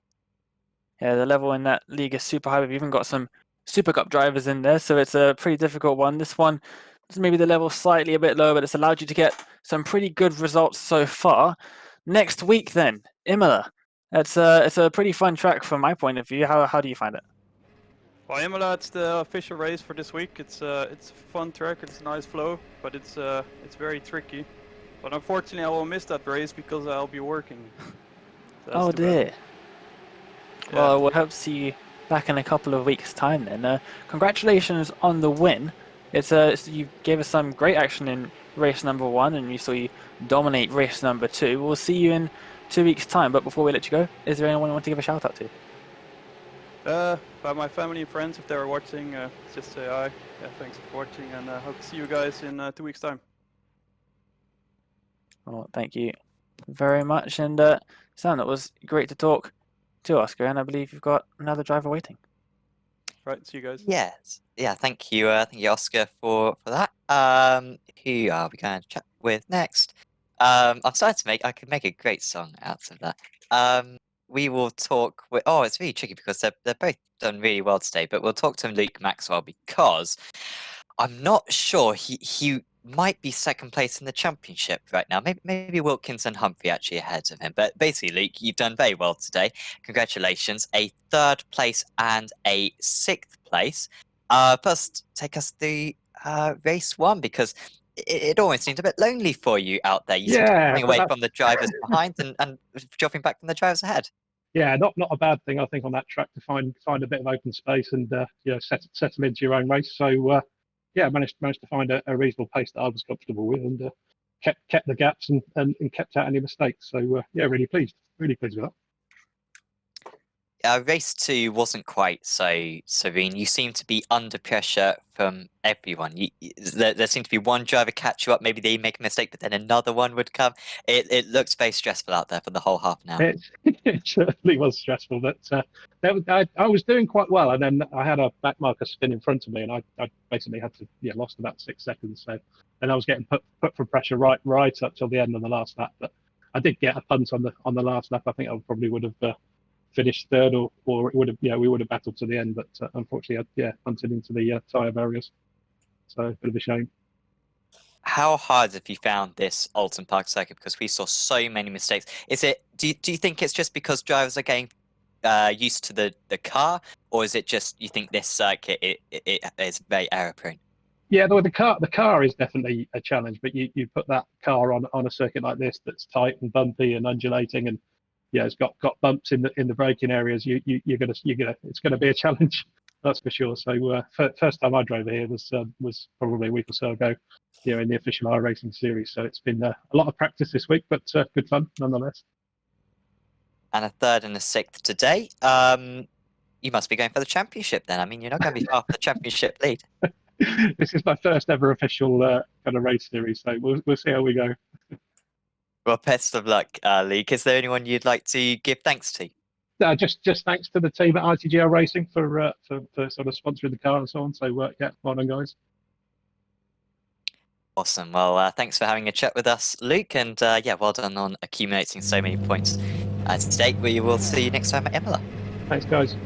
Yeah, the level in that league is super high. We've even got some Super Cup drivers in there, so it's a pretty difficult one. This one is maybe the level slightly a bit lower, but it's allowed you to get some pretty good results so far. Next week, then, Imola. It's a pretty fun track from my point of view. How do you find it? Well, Imola, it's the official race for this week. It's a fun track. It's a nice flow, but it's very tricky. But unfortunately, I will miss that race because I'll be working. So Oh too bad. dear. Well, we'll hope to see you back in a couple of weeks' time then. Congratulations on the win. You gave us some great action in race number 1, and we saw you dominate race number 2. We'll see you in 2 weeks' time. But before we let you go, is there anyone you want to give a shout out to? By my family and friends, if they were watching, just say hi. Yeah, thanks for watching, and hope to see you guys in 2 weeks' time. Well, thank you very much. And Sam, it was great to talk to Oscar, and I believe you've got another driver waiting. Right, see you guys. Yes. Yeah, thank you, Oscar, for that. Who are we going to chat with next? I'm starting to I could make a great song out of that. We will talk with. Oh, it's really tricky because they're both done really well today. But we'll talk to Luke Maxwell because I'm not sure he might be second place in the championship right now. Maybe Wilkins and Humphrey actually ahead of him. But basically, Luke, you've done very well today. Congratulations, a 3rd place and a 6th place. First, take us through race 1 because it almost seemed a bit lonely for you out there. You seemed to be coming away from the drivers behind and dropping back from the drivers ahead. Yeah, not a bad thing, I think, on that track to find a bit of open space and set them into your own race. So yeah, managed to find a reasonable pace that I was comfortable with, and kept the gaps and kept out any mistakes. So yeah, really pleased with that. Race 2 wasn't quite so serene. You seem to be under pressure from everyone. There seemed to be one driver catch you up. Maybe they make a mistake, but then another one would come. It looks very stressful out there for the whole half an hour. It certainly was stressful. But I was doing quite well, and then I had a back marker spin in front of me, and I basically had to lost about 6 seconds. So, and I was getting put for pressure right up till the end on the last lap. But I did get a punt on the last lap. I think I probably would have finished 3rd, or it would have we would have battled to the end, but unfortunately I punted into the tyre barriers, so a bit of a shame. How hard have you found this Oulton Park circuit, because we saw so many mistakes? Do you think it's just because drivers are getting used to the car, or is it just you think this circuit it is very error prone? Yeah, the car is definitely a challenge, but you put that car on a circuit like this that's tight and bumpy and undulating, and it's got bumps in the braking areas. It's gonna be a challenge, that's for sure. So first time I drove here was probably a week or so ago, in the official iRacing series. So it's been a lot of practice this week, but good fun nonetheless. And a 3rd and a 6th today. You must be going for the championship then. I mean, you're not going to be far from the championship lead. This is my first ever official kind of race series, so we'll see how we go. Well, best of luck, Luke. Is there anyone you'd like to give thanks to? Just thanks to the team at ITGR Racing for sort of sponsoring the car and so on. So yeah, well done, guys. Awesome. Well, thanks for having a chat with us, Luke, and well done on accumulating so many points today. We will see you next time at Imola. Thanks, guys.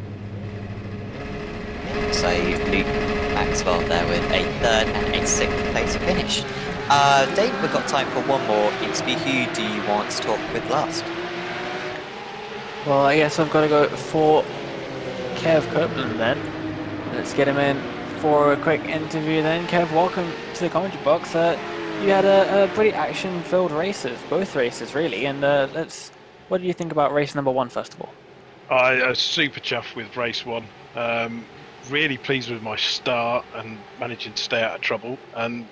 So Luke Maxwell there with a 3rd and a 6th place finish. Dave, we've got time for one more interview. Who do you want to talk with last? Well, I guess I've got to go for Kev Copeland then. Let's get him in for a quick interview then. Kev, welcome to the commentary box. You had a pretty action-filled races, both races really, and what do you think about race number 1 first of all? I was super chuffed with race 1. Really pleased with my start and managing to stay out of trouble, and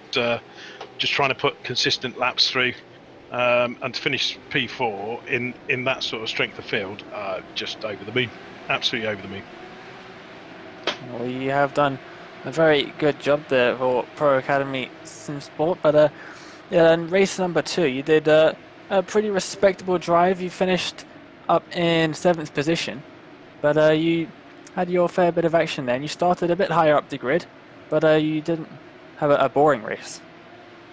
just trying to put consistent laps through, and to finish P4 in that sort of strength of field, just over the moon, absolutely over the moon. Well, you have done a very good job there for Pro Academy Sim Sport, but in race number 2 you did a pretty respectable drive. You finished up in 7th position, but you had your fair bit of action there. And you started a bit higher up the grid, but you didn't have a boring race.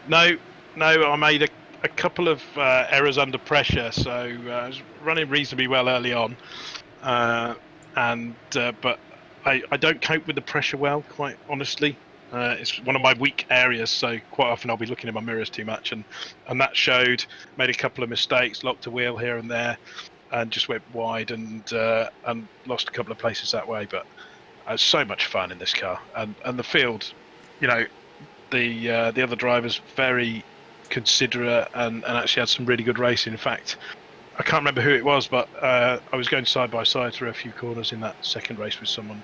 No, I made a couple of errors under pressure, so I was running reasonably well early on, but I don't cope with the pressure well, quite honestly. It's one of my weak areas, so quite often I'll be looking in my mirrors too much, and that showed. Made a couple of mistakes, locked a wheel here and there, and just went wide and lost a couple of places that way. But it was so much fun in this car, and the field, you know, the other drivers very considerate and actually had some really good racing. In fact, I can't remember who it was, but I was going side by side through a few corners in that second race with someone,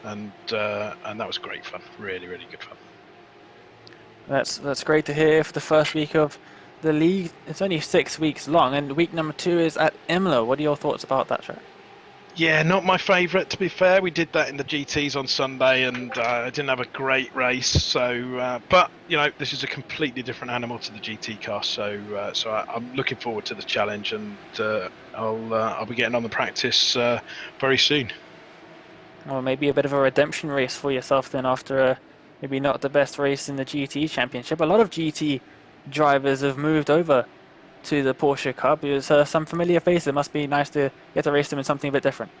and that was great fun. Really, really good fun. That's great to hear for the first week of the league. It's only 6 weeks long, and week number 2 is at Imola. What are your thoughts about that track? Yeah, not my favourite, to be fair. We did that in the GTs on Sunday, and I didn't have a great race. So, but you know, this is a completely different animal to the GT car. So, I'm looking forward to the challenge, and I'll be getting on the practice very soon. Or maybe a bit of a redemption race for yourself then, after maybe not the best race in the GT Championship. A lot of GT drivers have moved over to the Porsche Cup. There's some familiar faces. It must be nice to get to race them in something a bit different.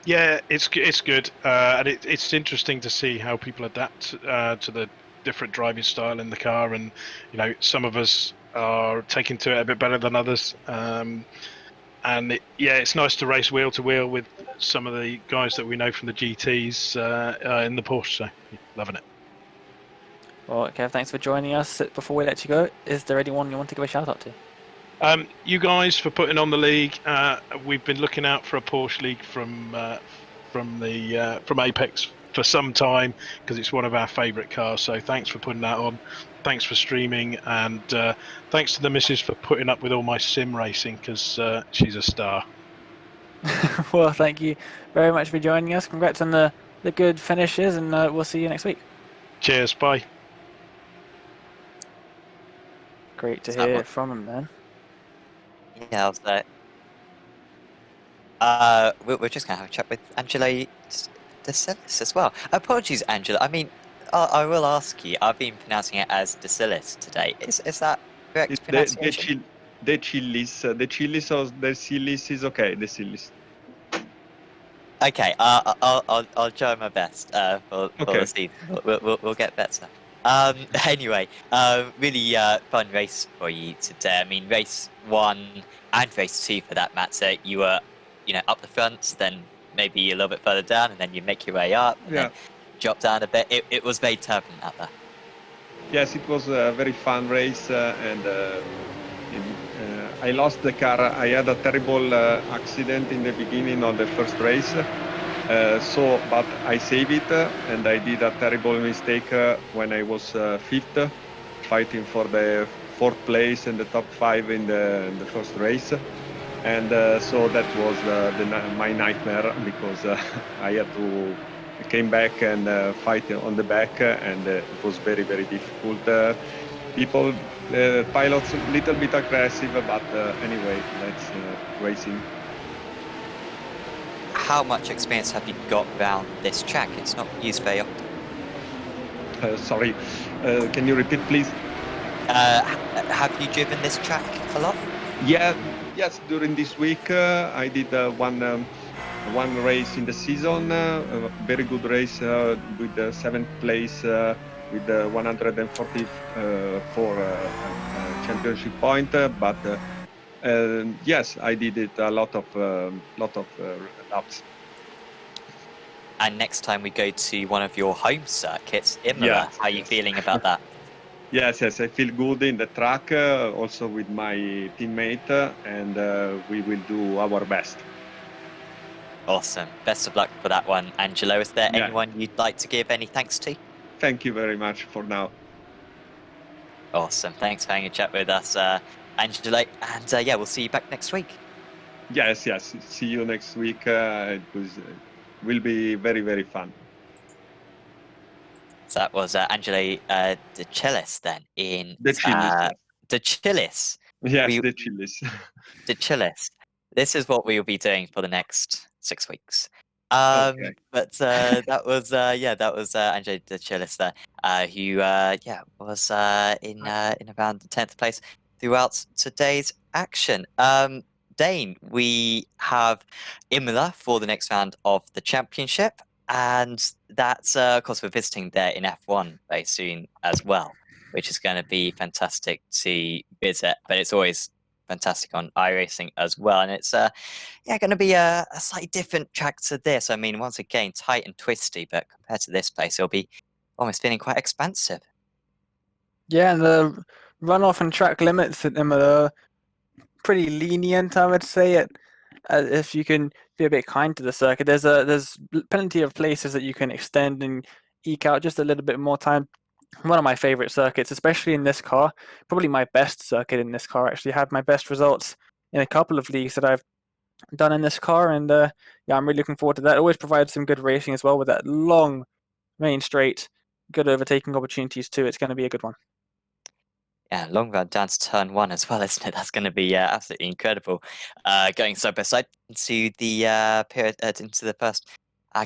Yeah, it's good, and it's interesting to see how people adapt to the different driving style in the car, and you know, some of us are taking to it a bit better than others. And it's nice to race wheel to wheel with some of the guys that we know from the GTs in the Porsche. So, loving it. Well, Kev, thanks for joining us. Before we let you go, is there anyone you want to give a shout out to? You guys for putting on the league. We've been looking out for a Porsche league from Apex for some time, because it's one of our favourite cars. So thanks for putting that on. Thanks for streaming, and thanks to the missus for putting up with all my sim racing, because she's a star. Well, thank you very much for joining us. Congrats on the good finishes, and we'll see you next week. Cheers, bye. Great to hear from him, man. Yeah, I was there. We're just going to have a chat with Angela DeCillis as well. Apologies, Angela. I mean, I will ask you. I've been pronouncing it as DeCillis today. Is that correct pronunciation? The Chili's or the Sillis is okay. The Sillis. Okay, I'll try my best for this evening. We'll get better. Anyway, really fun race for you today. I mean, race 1 and race 2 for that matter, you were, up the front, then maybe a little bit further down, and then you make your way up, and then drop down a bit. It was very turbulent out there. Yes, it was a very fun race, and I lost the car. I had a terrible accident in the beginning of the first race. But I saved it, and I did a terrible mistake when I was 5th, fighting for the 4th place and the top 5 in the first race. And so that was my nightmare, because I had to came back and fight on the back, and it was very, very difficult. Pilots a little bit aggressive, but anyway, that's racing. How much experience have you got around this track? It's not used very often. Sorry, can you repeat, please? Have you driven this track a lot? Yes. During this week, I did one race in the season, a very good race with the 7th place with 144 championship point. But yes, I did it a lot of laps. And next time we go to one of your home circuits, Imola, how are you feeling about that? Yes, I feel good in the track, also with my teammate, and we will do our best. Awesome. Best of luck for that one, Angelo. Is there anyone you'd like to give any thanks to? Thank you very much for now. Awesome. Thanks for having a chat with us, Angelo. And we'll see you back next week. Yes. See you next week. It will be very, very fun. So that was Angelo DeCillis then in DeCillis. DeCillis. Yes, DeCillis. DeCillis. This is what we will be doing for the next 6 weeks. But that was Andrzej de Chilis there, who was in around the 10th place throughout today's action. Dane, we have Imola for the next round of the championship, and that's of course we're visiting there in F1 very soon as well, which is going to be fantastic to visit. But it's always fantastic on iRacing as well, and it's going to be a slightly different track to this. I mean, once again, tight and twisty, but compared to this place, it'll be almost feeling quite expansive. Yeah, and the runoff and track limits at them are pretty lenient, I would say. If you can be a bit kind to the circuit, there's plenty of places that you can extend and eke out just a little bit more time. One of my favorite circuits, especially in this car, probably my best circuit in this car. Actually, had my best results in a couple of leagues that I've done in this car, and I'm really looking forward to that. It always provides some good racing as well with that long main straight, good overtaking opportunities too. It's going to be a good one. Yeah, long run down to turn 1 as well, isn't it? That's going to be absolutely incredible. Going side by side into the period, into the first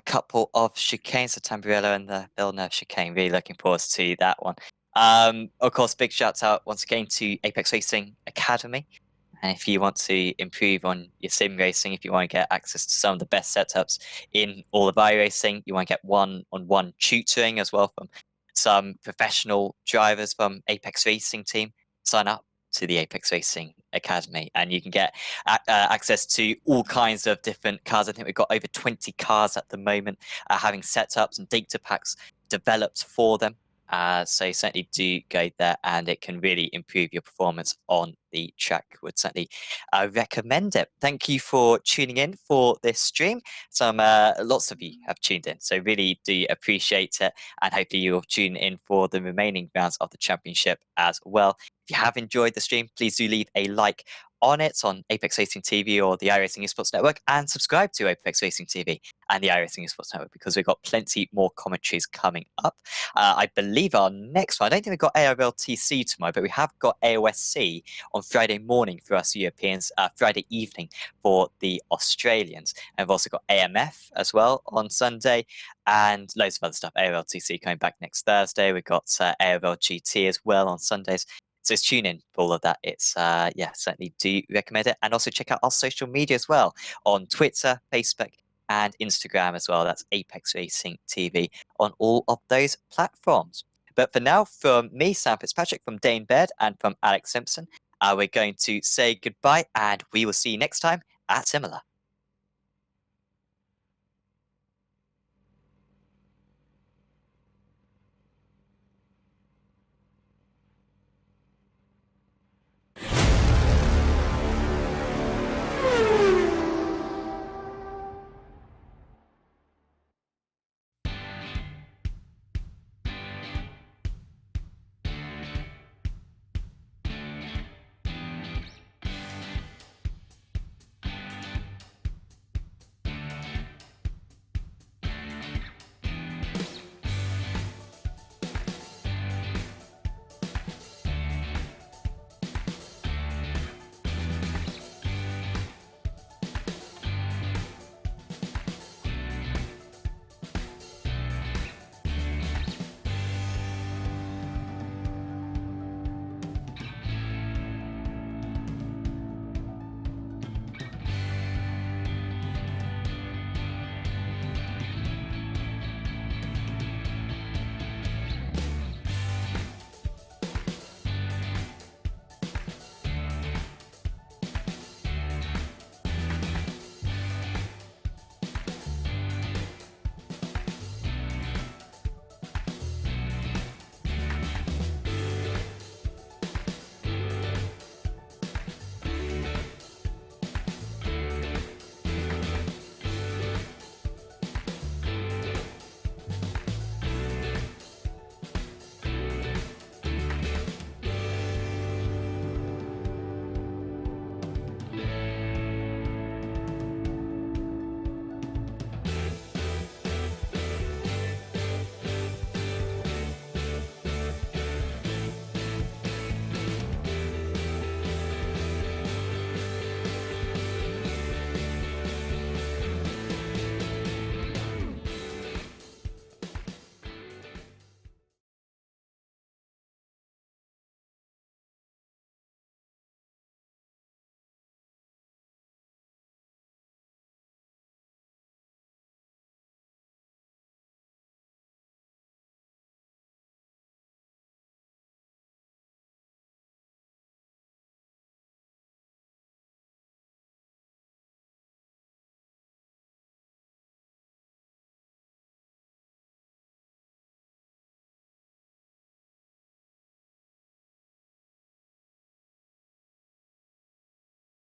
couple of chicanes, the Tamburello and the Villeneuve chicane. Really looking forward to that one. Of course, big shout out once again to Apex Racing Academy. And if you want to improve on your sim racing, if you want to get access to some of the best setups in all of iRacing, you want to get one-on-one tutoring as well from some professional drivers from Apex Racing team, sign up to the Apex Racing Academy, and you can get access to all kinds of different cars. I think we've got over 20 cars at the moment, having setups and data packs developed for them. So certainly do go there, and it can really improve your performance on the track. Would certainly recommend it. Thank you for tuning in for this stream. Lots of you have tuned in, so really do appreciate it, and hopefully you'll tune in for the remaining rounds of the championship as well. If you have enjoyed the stream, please do leave a like on it on Apex Racing TV or the iRacing Esports Network, and subscribe to Apex Racing TV and the iRacing Esports Network, because we've got plenty more commentaries coming up. I believe our next one, I don't think we've got ARLTC tomorrow, but we have got AOSC on Friday morning for us Europeans, Friday evening for the Australians. And we've also got AMF as well on Sunday, and loads of other stuff. AOLTC coming back next Thursday. We've got AOL GT as well on Sundays. So tune in for all of that. It's certainly do recommend it. And also check out our social media as well on Twitter, Facebook, and Instagram as well. That's Apex Racing TV on all of those platforms. But for now, from me, Sam Fitzpatrick, from Dane Baird, and from Alex Simpson, we're going to say goodbye, and we will see you next time at Imola.